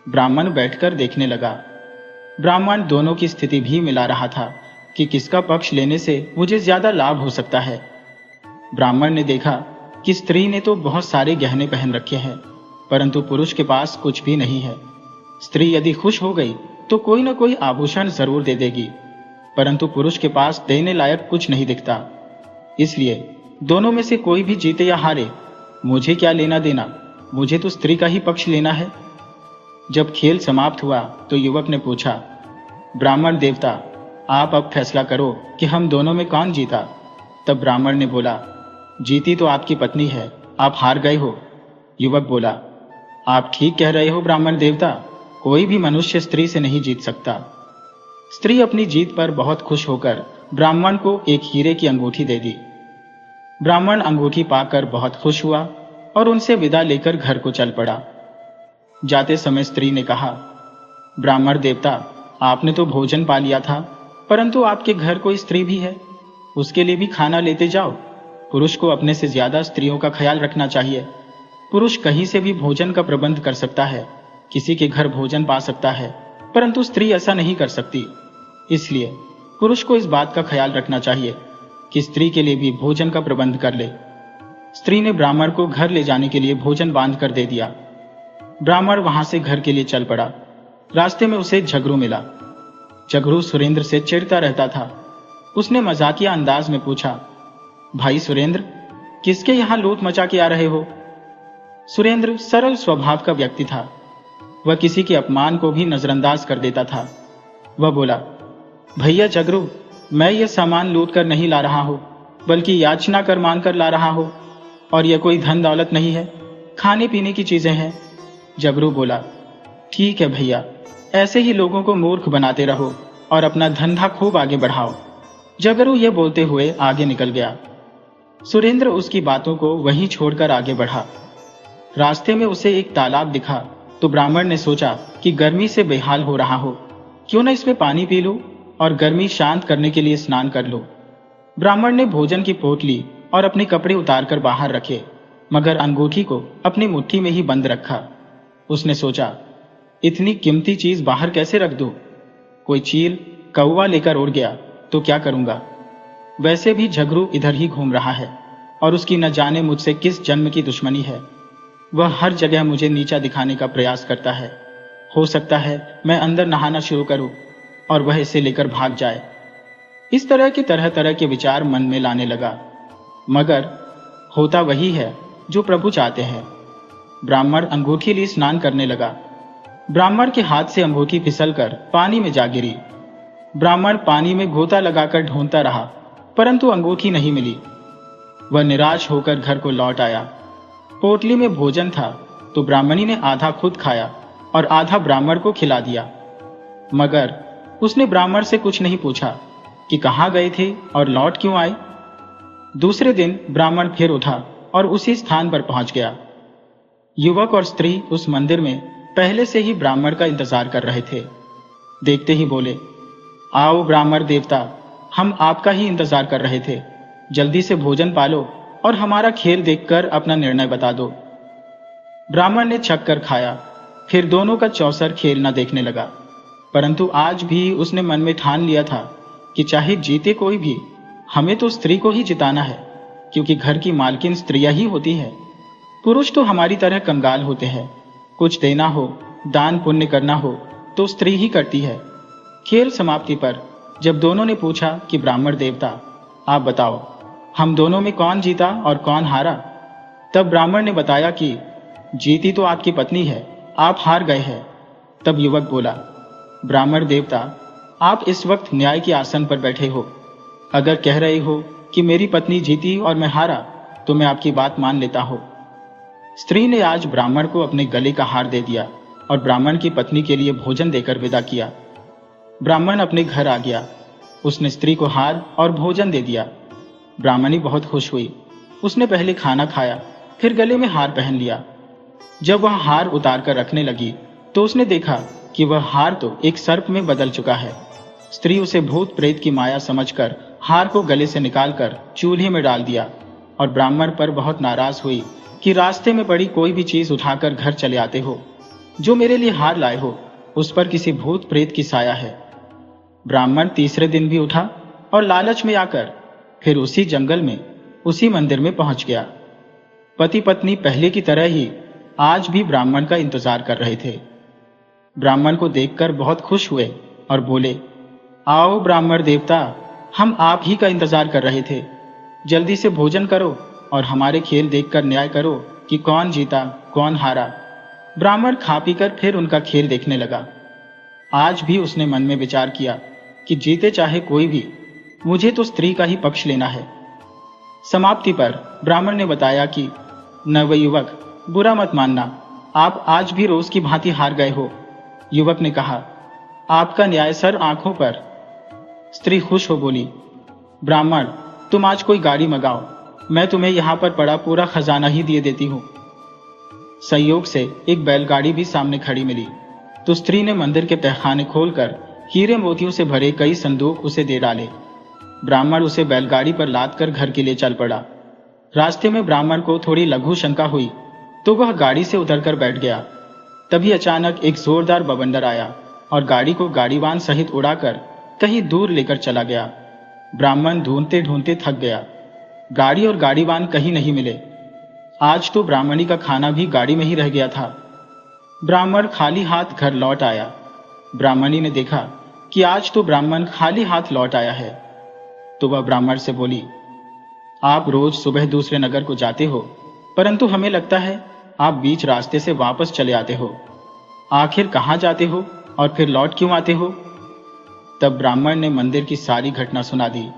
ब्राह्मण बैठकर देखने लगा। ब्राह्मण दोनों की स्थिति भी मिला रहा था कि किसका पक्ष लेने से मुझे ज्यादा लाभ हो सकता है। ब्राह्मण ने देखा कि स्त्री ने तो बहुत सारे गहने पहन रखे हैं, परंतु पुरुष के पास कुछ भी नहीं है। स्त्री यदि खुश हो गई तो कोई न कोई आभूषण जरूर दे देगी, परंतु पुरुष के पास देने लायक कुछ नहीं दिखता। इसलिए दोनों में से कोई भी जीते या हारे, मुझे क्या लेना देना, मुझे तो स्त्री का ही पक्ष लेना है। जब खेल समाप्त हुआ तो युवक ने पूछा, ब्राह्मण देवता, आप अब फैसला करो कि हम दोनों में कौन जीता। तब ब्राह्मण ने बोला, जीती तो आपकी पत्नी है, आप हार गए हो। युवक बोला, आप ठीक कह रहे हो ब्राह्मण देवता, कोई भी मनुष्य स्त्री से नहीं जीत सकता। स्त्री अपनी जीत पर बहुत खुश होकर ब्राह्मण को एक हीरे की अंगूठी दे दी। ब्राह्मण अंगूठी पाकर बहुत खुश हुआ और उनसे विदा लेकर घर को चल पड़ा। जाते समय स्त्री ने कहा, ब्राह्मण देवता, आपने तो भोजन पा लिया था, परंतु आपके घर कोई स्त्री भी है, उसके लिए भी खाना लेते जाओ। पुरुष को अपने से ज्यादा स्त्रियों का ख्याल रखना चाहिए। पुरुष कहीं से भी भोजन का प्रबंध कर सकता है, किसी के घर भोजन पा सकता है, परंतु स्त्री ऐसा नहीं कर सकती। इसलिए पुरुष को इस बात का ख्याल रखना चाहिए कि स्त्री के लिए भी भोजन का प्रबंध कर ले। स्त्री ने ब्राह्मण को घर ले जाने के लिए भोजन बांध कर दे दिया। ब्राह्मण वहां से घर के लिए चल पड़ा। रास्ते में उसे झगड़ू मिला। झगड़ू सुरेंद्र से चिढ़ता रहता था। उसने मजाकिया अंदाज में पूछा, भाई सुरेंद्र, किसके यहां लूट मचा के आ रहे हो? सुरेंद्र सरल स्वभाव का व्यक्ति था। वह किसी के अपमान को भी नजरअंदाज कर देता था। वह बोला, भैया झगड़ू, मैं ये सामान लूट कर नहीं ला रहा हूं, बल्कि याचना कर मांग कर ला रहा हूं, और यह कोई धन दौलत नहीं है, खाने पीने की चीजें हैं। झगड़ू बोला, ठीक है भैया, ऐसे ही लोगों को मूर्ख बनाते रहो और अपना धंधा खूब आगे बढ़ाओ। झगड़ू यह बोलते हुए आगे निकल गया। सुरेंद्र उसकी बातों को वहीं छोड़कर आगे बढ़ा। रास्ते में उसे एक तालाब दिखा तो ब्राह्मण ने सोचा कि गर्मी से बेहाल हो रहा हो, क्यों न इसमें पानी पी लूं और गर्मी शांत करने के लिए स्नान कर लूं। ब्राह्मण ने भोजन की पोटली और अपने कपड़े उतारकर बाहर रखे, मगर अंगूठी को अपनी मुट्ठी में ही बंद रखा। उसने सोचा, इतनी कीमती चीज बाहर कैसे रख दूं? कोई चील कौवा लेकर उड़ गया तो क्या करूंगा? वैसे भी झगरू इधर ही घूम रहा है और उसकी न जाने मुझसे किस जन्म की दुश्मनी है। वह हर जगह मुझे नीचा दिखाने का प्रयास करता है। हो सकता है मैं अंदर नहाना शुरू करूं और वह इसे लेकर भाग जाए। इस तरह तरह के विचार मन में लाने लगा, मगर होता वही है जो प्रभु चाहते हैं। ब्राह्मण अंगूठी लिए स्नान करने लगा। ब्राह्मण के हाथ से अंगूठी फिसलकर पानी में जा गिरी। ब्राह्मण पानी में गोता लगाकर ढूंढता रहा, परंतु अंगूठी नहीं मिली। वह निराश होकर घर को लौट आया। पोटली में भोजन था तो ब्राह्मणी ने आधा खुद खाया और आधा ब्राह्मण को खिला दिया, मगर उसने ब्राह्मण से कुछ नहीं पूछा कि कहाँ गए थे और लौट क्यों आए। दूसरे दिन ब्राह्मण फिर उठा और उसी स्थान पर पहुंच गया। युवक और स्त्री उस मंदिर में पहले से ही ब्राह्मण का इंतजार कर रहे थे। देखते ही बोले, आओ ब्राह्मण देवता, हम आपका ही इंतजार कर रहे थे। जल्दी से भोजन पालो और हमारा खेल देखकर अपना निर्णय बता दो। ब्राह्मण ने छक कर खाया, फिर दोनों का चौसर खेल न देखने लगा। परंतु आज भी उसने मन में ठान लिया था कि चाहे जीते कोई भी, हमें तो स्त्री को ही जिताना है, क्योंकि घर की मालकिन स्त्रियां ही होती है। पुरुष तो हमारी तरह कंगाल होते हैं। कुछ देना हो, दान पुण्य करना हो तो स्त्री ही करती है। खेल समाप्ति पर जब दोनों ने पूछा कि ब्राह्मण देवता, आप बताओ, हम दोनों में कौन जीता और कौन हारा, तब ब्राह्मण ने बताया कि जीती तो आपकी पत्नी है, आप हार गए हैं। तब युवक बोला, ब्राह्मण देवता, आप इस वक्त न्याय के आसन पर बैठे हो। अगर कह रहे हो कि मेरी पत्नी जीती और मैं हारा, तो मैं आपकी बात मान लेता हूं। स्त्री ने आज ब्राह्मण को अपने गले का हार दे दिया और ब्राह्मण की पत्नी के लिए भोजन देकर विदा किया। ब्राह्मण अपने घर आ गया। उसने स्त्री को हार और भोजन दे दिया। ब्राह्मणी बहुत खुश हुई। उसने पहले खाना खाया, फिर गले में हार पहन लिया। जब वह हार उतार कर रखने लगी तो उसने देखा कि वह हार तो एक सर्प में बदल चुका है। स्त्री उसे भूत प्रेत की माया समझकर हार को गले से निकालकर चूल्हे में डाल दिया और ब्राह्मण पर बहुत नाराज हुई कि रास्ते में पड़ी कोई भी चीज उठाकर घर चले आते हो। जो मेरे लिए हार लाए हो उस पर किसी भूत प्रेत की साया है। ब्राह्मण तीसरे दिन भी उठा और लालच में आकर फिर उसी जंगल में उसी मंदिर में पहुंच गया। पति पत्नी पहले की तरह ही आज भी ब्राह्मण का इंतजार कर रहे थे। ब्राह्मण को देखकर बहुत खुश हुए और बोले, आओ ब्राह्मण देवता, हम आप ही का इंतजार कर रहे थे। जल्दी से भोजन करो और हमारे खेल देखकर न्याय करो कि कौन जीता कौन हारा। ब्राह्मण खा पीकर फिर उनका खेल देखने लगा। आज भी उसने मन में विचार किया कि जीते चाहे कोई भी, मुझे तो स्त्री का ही पक्ष लेना है। समाप्ति पर ब्राह्मण ने बताया कि नवयुवक, बुरा मत मानना, आप आज भी रोज की भांति हार गए हो। युवक ने कहा, आपका न्याय सर आंखों पर। स्त्री खुश हो बोली, ब्राह्मण, तुम आज कोई गाड़ी मंगाओ, मैं तुम्हें यहां पर पड़ा पूरा खजाना ही दिए देती हूं। संयोग से एक बैलगाड़ी भी सामने खड़ी मिली तो स्त्री ने मंदिर के तहखाने खोलकर हीरे मोतियों से भरे कई संदूक उसे दे डाले। ब्राह्मण उसे बैलगाड़ी पर लाद कर घर के लिए चल पड़ा। रास्ते में ब्राह्मण को थोड़ी लघु शंका हुई तो वह गाड़ी से उतरकर बैठ गया। तभी अचानक एक जोरदार बवंडर आया और गाड़ी को गाड़ीवान सहित उड़ाकर कहीं दूर लेकर चला गया। ब्राह्मण ढूंढते ढूंढते थक गया। गाड़ी और गाड़ीवान कहीं नहीं मिले। आज तो ब्राह्मणी का खाना भी गाड़ी में ही रह गया था। ब्राह्मण खाली हाथ घर लौट आया। ब्राह्मणी ने देखा कि आज तो ब्राह्मण खाली हाथ लौट आया है, तो वह ब्राह्मण से बोली, आप रोज सुबह दूसरे नगर को जाते हो, परंतु हमें लगता है आप बीच रास्ते से वापस चले आते हो। आखिर कहाँ जाते हो और फिर लौट क्यों आते हो? तब ब्राह्मण ने मंदिर की सारी घटना सुना दी।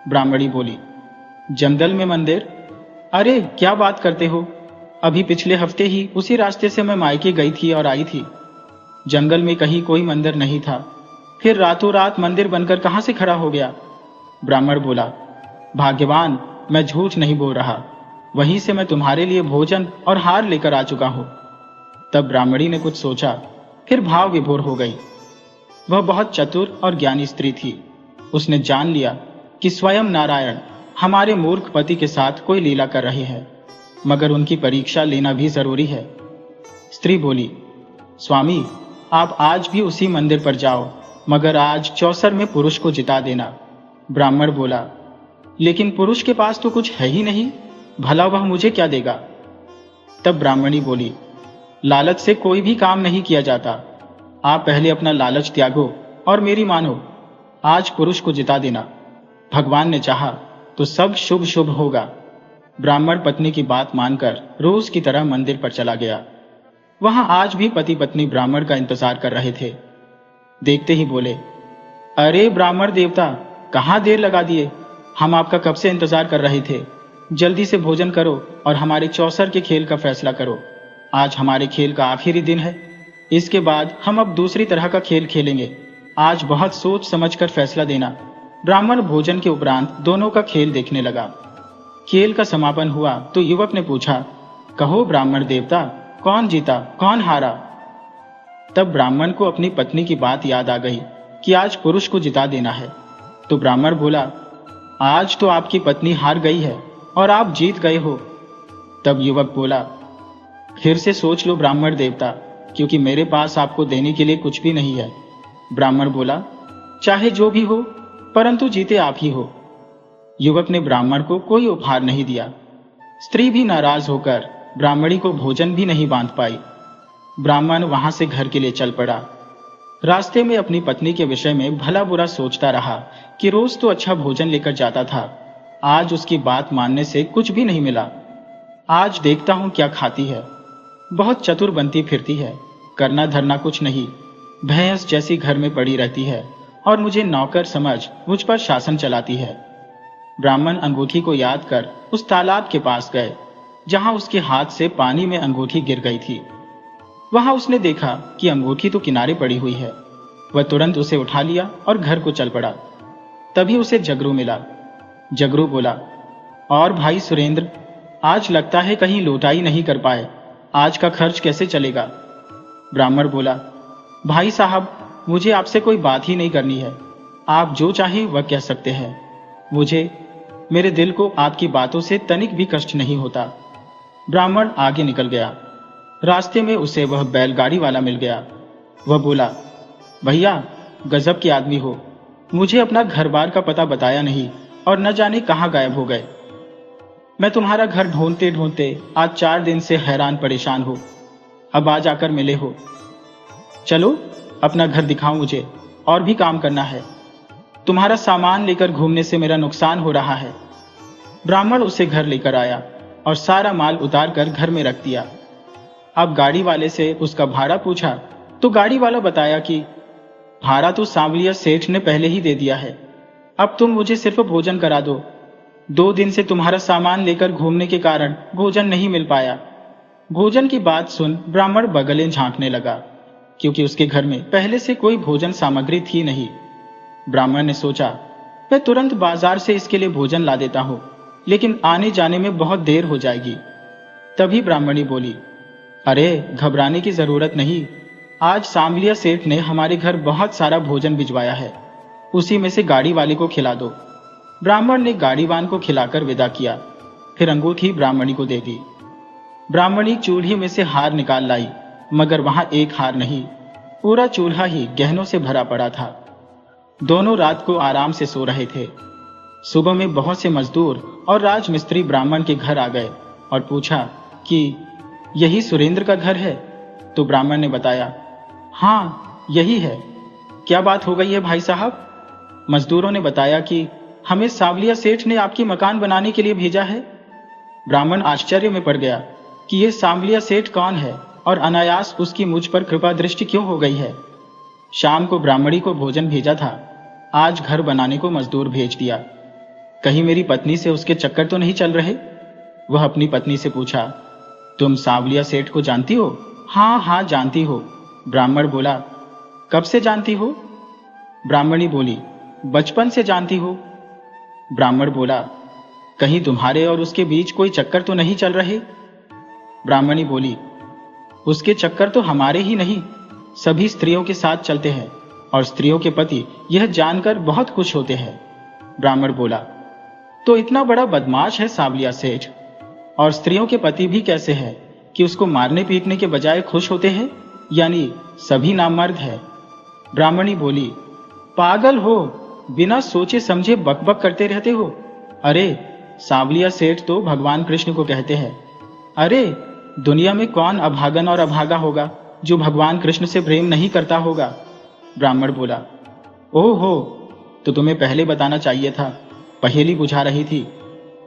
ब्राह्मणी बोली, जंगल में मंदिर? अरे क्या बात करते हो, अभी पिछले हफ्ते ही उसी रास्ते से मैं मायके गई थी और आई थी। जंगल में कहीं कोई मंदिर नहीं था, फिर रातों रात मंदिर बनकर कहां से खड़ा हो गया? ब्राह्मण बोला, भाग्यवान, मैं झूठ नहीं बोल रहा। वहीं से मैं तुम्हारे लिए भोजन और हार लेकर आ चुका हूं। तब ब्राह्मणी ने कुछ सोचा, फिर भाव विभोर हो गई। वह बहुत चतुर और ज्ञानी स्त्री थी। उसने जान लिया कि स्वयं नारायण हमारे मूर्ख पति के साथ कोई लीला कर रहे हैं, मगर उनकी परीक्षा लेना भी जरूरी है। स्त्री बोली, स्वामी, आप आज भी उसी मंदिर पर जाओ, मगर आज चौसर में पुरुष को जिता देना। ब्राह्मण बोला, लेकिन पुरुष के पास तो कुछ है ही नहीं, भला वह मुझे क्या देगा। तब ब्राह्मणी बोली, लालच से कोई भी काम नहीं किया जाता। आप पहले अपना लालच त्यागो और मेरी मानो। आज पुरुष को जिता देना। भगवान ने चाहा तो सब शुभ शुभ होगा। ब्राह्मण पत्नी की बात मानकर रोज की तरह मंदिर पर चला गया। वहां आज भी पति पत्नी ब्राह्मण का इंतजार कर रहे थे। देखते ही बोले, अरे ब्राह्मण देवता, कहाँ देर लगा दिए, हम आपका कब से इंतजार कर रहे थे। जल्दी से भोजन करो और हमारे चौसर के खेल का फैसला करो। आज हमारे खेल का आखिरी दिन है। इसके बाद हम अब दूसरी तरह का खेल खेलेंगे। आज बहुत सोच समझकर फैसला देना। ब्राह्मण भोजन के उपरांत दोनों का खेल देखने लगा। खेल का समापन हुआ तो युवक ने पूछा, कहो ब्राह्मण देवता, कौन जीता, कौन हारा। तब ब्राह्मण को अपनी पत्नी की बात याद आ गई कि आज पुरुष को जिता देना है। तो ब्राह्मण बोला, आज तो आपकी पत्नी हार गई है और आप जीत गए हो। तब युवक बोला, फिर से सोच लो ब्राह्मण देवता, क्योंकि मेरे पास आपको देने के लिए कुछ भी नहीं है। ब्राह्मण बोला, चाहे जो भी हो, परंतु जीते आप ही हो। युवक ने ब्राह्मण को कोई उपहार नहीं दिया। स्त्री भी नाराज होकर ब्राह्मणी को भोजन भी नहीं बांध पाई। ब्राह्मण वहां से घर के लिए चल पड़ा। रास्ते में अपनी पत्नी के विषय में भला बुरा सोचता रहा कि रोज तो अच्छा भोजन लेकर जाता था, आज उसकी बात मानने से कुछ भी नहीं मिला। आज देखता हूं क्या खाती है। बहुत चतुर बनती फिरती है, करना धरना कुछ नहीं, भैंस जैसी घर में पड़ी रहती है और मुझे नौकर समझ मुझ पर शासन चलाती है। ब्राह्मण अंगूठी को याद कर उस तालाब के पास गए जहां उसके हाथ से पानी में अंगूठी गिर गई थी। वहां उसने देखा कि अंगूठी तो किनारे पड़ी हुई है। वह तुरंत उसे उठा लिया और घर को चल पड़ा। तभी उसे जगरू मिला। जगरू बोला, और भाई सुरेंद्र, आज लगता है कहीं लौटाई नहीं कर पाए, आज का खर्च कैसे चलेगा। ब्राह्मण बोला, भाई साहब, मुझे आपसे कोई बात ही नहीं करनी है, आप जो चाहे वह कह सकते हैं। मुझे, मेरे दिल को आपकी बातों से तनिक भी कष्ट नहीं होता। ब्राह्मण आगे निकल गया। रास्ते में उसे वह बैलगाड़ी वाला मिल गया। वह बोला, भैया, गजब के आदमी हो, मुझे अपना घर बार का पता बताया नहीं और न जाने कहां गायब हो गए। मैं तुम्हारा घर ढूंढते ढूंढते आज 4 दिन से हैरान परेशान हूं, अब आज आकर मिले हो। चलो अपना घर दिखाओ मुझे, और भी काम करना है। तुम्हारा सामान लेकर घूमने से मेरा नुकसान हो रहा है। ब्राह्मण उसे घर लेकर आया और सारा माल उतार कर घर में रख दिया। अब गाड़ी वाले से उसका भाड़ा पूछा तो गाड़ी वाला बताया कि भाड़ा तो सांवलिया सेठ ने पहले ही दे दिया है, अब तुम मुझे सिर्फ भोजन करा दो। 2 दिन से तुम्हारा सामान लेकर घूमने के कारण भोजन नहीं मिल पाया। भोजन की बात सुन ब्राह्मण बगलें झांकने लगा, क्योंकि उसके घर में पहले से कोई भोजन सामग्री थी नहीं। ब्राह्मण ने सोचा, मैं तुरंत बाजार से इसके लिए भोजन ला देता हूं, लेकिन आने जाने में बहुत देर हो जाएगी। तभी ब्राह्मणी बोली, अरे घबराने की जरूरत नहीं, आज सांवलिया सेठ ने हमारे घर बहुत सारा भोजन भिजवाया है, उसी में से गाड़ी वाले को खिला दो। ब्राह्मण ने गाड़ीवान को खिलाकर विदा किया, फिर अंगूठी ब्राह्मणी को दे दी। ब्राह्मणी चूल्हे में से हार निकाल लाई, मगर वहां एक हार नहीं, पूरा चूल्हा ही गहनों से भरा पड़ा था। दोनों रात को आराम से सो रहे थे। सुबह में बहुत से मजदूर और राजमिस्त्री ब्राह्मण के घर आ गए और पूछा कि यही सुरेंद्र का घर है। तो ब्राह्मण ने बताया, हाँ यही है। क्या बात हो गई है भाई साहब? मजदूरों ने बताया कि हमें सांवलिया सेठ ने आपकी मकान बनाने के लिए भेजा है। ब्राह्मण आश्चर्य में पड़ गया कि यह सांवलिया सेठ कौन है और अनायास उसकी मुझ पर कृपा दृष्टि क्यों हो गई है। शाम को ब्राह्मणी को भोजन भेजा था, आज घर बनाने को मजदूर भेज दिया। कहीं मेरी पत्नी से उसके चक्कर तो नहीं चल रहे? वह अपनी पत्नी से पूछा, तुम सांवलिया सेठ को जानती हो? हाँ हाँ जानती हो। ब्राह्मण बोला, कब से जानती हो? ब्राह्मणी बोली, बचपन से जानती हो। ब्राह्मण बोला, कहीं तुम्हारे और उसके बीच कोई चक्कर तो नहीं चल रहे? ब्राह्मणी बोली, उसके चक्कर तो हमारे ही नहीं, सभी स्त्रियों के साथ चलते हैं और स्त्रियों के पति यह जानकर बहुत खुश होते हैं। ब्राह्मण बोला, तो इतना बड़ा बदमाश है सांवलिया सेठ, और स्त्रियों के पति भी कैसे हैं कि उसको मारने पीटने के बजाय खुश होते हैं, यानी सभी नामर्द है। ब्राह्मणी बोली, पागल हो, बिना सोचे समझे बकबक करते रहते हो। अरे सांवलिया सेठ तो भगवान कृष्ण को कहते हैं। अरे दुनिया में कौन अभागन और अभागा होगा जो भगवान कृष्ण से प्रेम नहीं करता होगा। ब्राह्मण बोला, ओहो, तो तुम्हें पहले बताना चाहिए था, पहेली बुझा रही थी।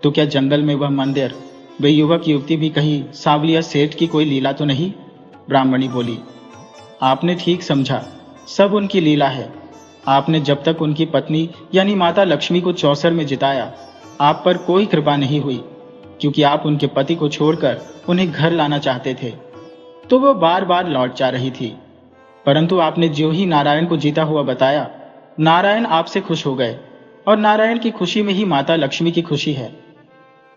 तो क्या जंगल में वह मंदिर, वे युवक युवती भी कहीं सांवलिया सेठ की कोई लीला तो नहीं? ब्राह्मणी बोली, आपने ठीक समझा, सब उनकी लीला है। आपने जब तक उनकी पत्नी यानी माता लक्ष्मी को चौसर में जिताया, आप पर कोई कृपा नहीं हुई, क्योंकि आप उनके पति को छोड़कर उन्हें घर लाना चाहते थे, तो वो बार बार लौट जा रही थी। परंतु आपने जो ही नारायण को जीता हुआ बताया, नारायण आपसे खुश हो गए, और नारायण की खुशी में ही माता लक्ष्मी की खुशी है।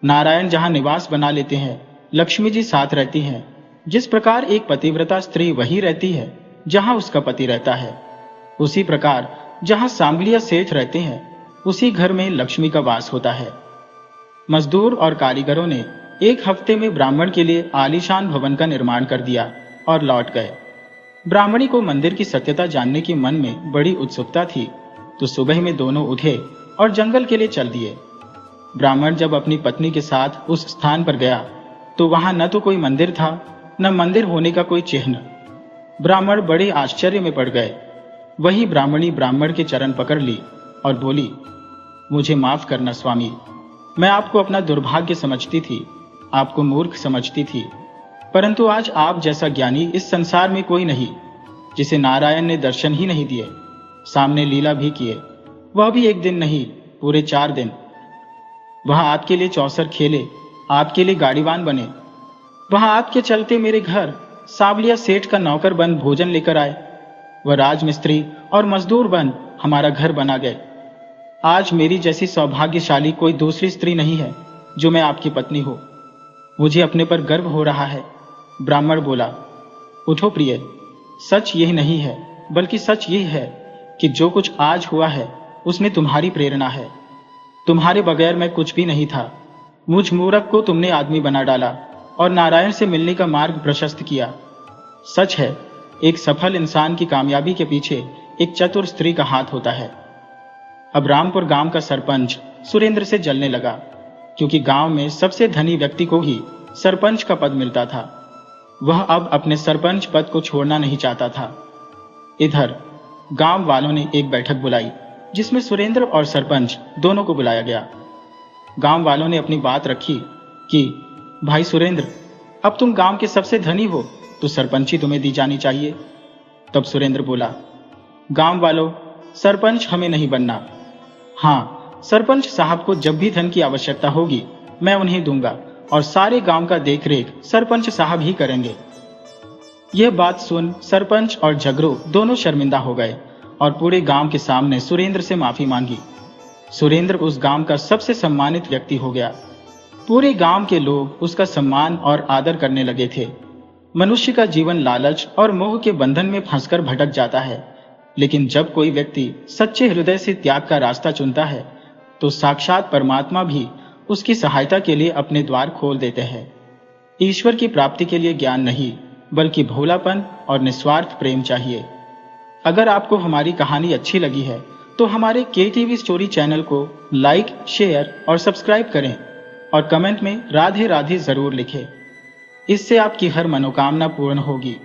नारायण जहां निवास बना लेते हैं, लक्ष्मी जी साथ रहती हैं। जिस प्रकार एक पतिव्रता स्त्री वही रहती है जहां उसका पति रहता है, उसी प्रकार जहां सांवलिया सेठ रहते हैं, उसी घर में लक्ष्मी का वास होता है। मजदूर और कारीगरों ने एक हफ्ते में ब्राह्मण के लिए आलीशान भवन का निर्माण कर दिया और लौट गए। ब्राह्मणी को मंदिर की सत्यता जानने की मन में बड़ी उत्सुकता थी, तो सुबह में दोनों उठे और जंगल के लिए चल दिए। ब्राह्मण जब अपनी पत्नी के साथ उस स्थान पर गया, तो वहां न तो कोई मंदिर था, न मंदिर होने का कोई चिन्ह। ब्राह्मण बड़े आश्चर्य में पड़ गए। वही ब्राह्मणी ब्राह्मण के चरण पकड़ ली और बोली, मुझे माफ करना स्वामी, मैं आपको अपना दुर्भाग्य समझती थी, आपको मूर्ख समझती थी, परंतु आज आप जैसा ज्ञानी इस संसार में कोई नहीं, जिसे नारायण ने दर्शन ही नहीं दिए, सामने लीला भी किए, वह भी एक दिन नहीं, पूरे 4 दिन। वह आपके लिए चौसर खेले, आपके लिए गाड़ीवान बने, वह आपके चलते मेरे घर सांवलिया सेठ का नौकर बन भोजन लेकर आए, वह राजमिस्त्री और मजदूर बन हमारा घर बना गए। आज मेरी जैसी सौभाग्यशाली कोई दूसरी स्त्री नहीं है जो मैं आपकी पत्नी हो। मुझे अपने पर गर्व हो रहा है। ब्राह्मण बोला, उठो प्रिय, सच यही नहीं है, बल्कि सच यही है कि जो कुछ आज हुआ है उसमें तुम्हारी प्रेरणा है। तुम्हारे बगैर मैं कुछ भी नहीं था। मुझ मूर्ख को तुमने आदमी बना डाला और नारायण से मिलने का मार्ग प्रशस्त किया। सच है, एक सफल इंसान की कामयाबी के पीछे एक चतुर स्त्री का हाथ होता है। अब रामपुर गांव का सरपंच सुरेंद्र से जलने लगा, क्योंकि गांव में सबसे धनी व्यक्ति को ही सरपंच का पद मिलता था। वह अब अपने सरपंच पद को छोड़ना नहीं चाहता था। इधर गांव वालों ने एक बैठक बुलाई, जिसमें सुरेंद्र और सरपंच दोनों को बुलाया गया। गांव वालों ने अपनी बात रखी कि भाई सुरेंद्र, अब तुम गांव के सबसे धनी हो, तो सरपंची तुम्हें दी जानी चाहिए। तब सुरेंद्र बोला, गांव वालों, सरपंच हमें नहीं बनना। हाँ, सरपंच साहब को जब भी धन की आवश्यकता होगी मैं उन्हें दूंगा, और सारे गांव का देखरेख सरपंच साहब ही करेंगे। यह बात सुन सरपंच और झगड़ू दोनों शर्मिंदा हो गए और पूरे गांव के सामने सुरेंद्र से माफी मांगी। सुरेंद्र उस गांव का सबसे सम्मानित व्यक्ति हो गया। पूरे गांव के लोग उसका सम्मान और आदर करने लगे थे। मनुष्य का जीवन लालच और मोह के बंधन में फंसकर भटक जाता है, लेकिन जब कोई व्यक्ति सच्चे हृदय से त्याग का रास्ता चुनता है, तो साक्षात परमात्मा भी उसकी सहायता के लिए अपने द्वार खोल देते हैं। ईश्वर की प्राप्ति के लिए ज्ञान नहीं, बल्कि भोलापन और निस्वार्थ प्रेम चाहिए। अगर आपको हमारी कहानी अच्छी लगी है, तो हमारे KTV स्टोरी चैनल को लाइक, शेयर और सब्सक्राइब करें, और कमेंट में राधे राधे जरूर लिखें। इससे आपकी हर मनोकामना पूर्ण होगी।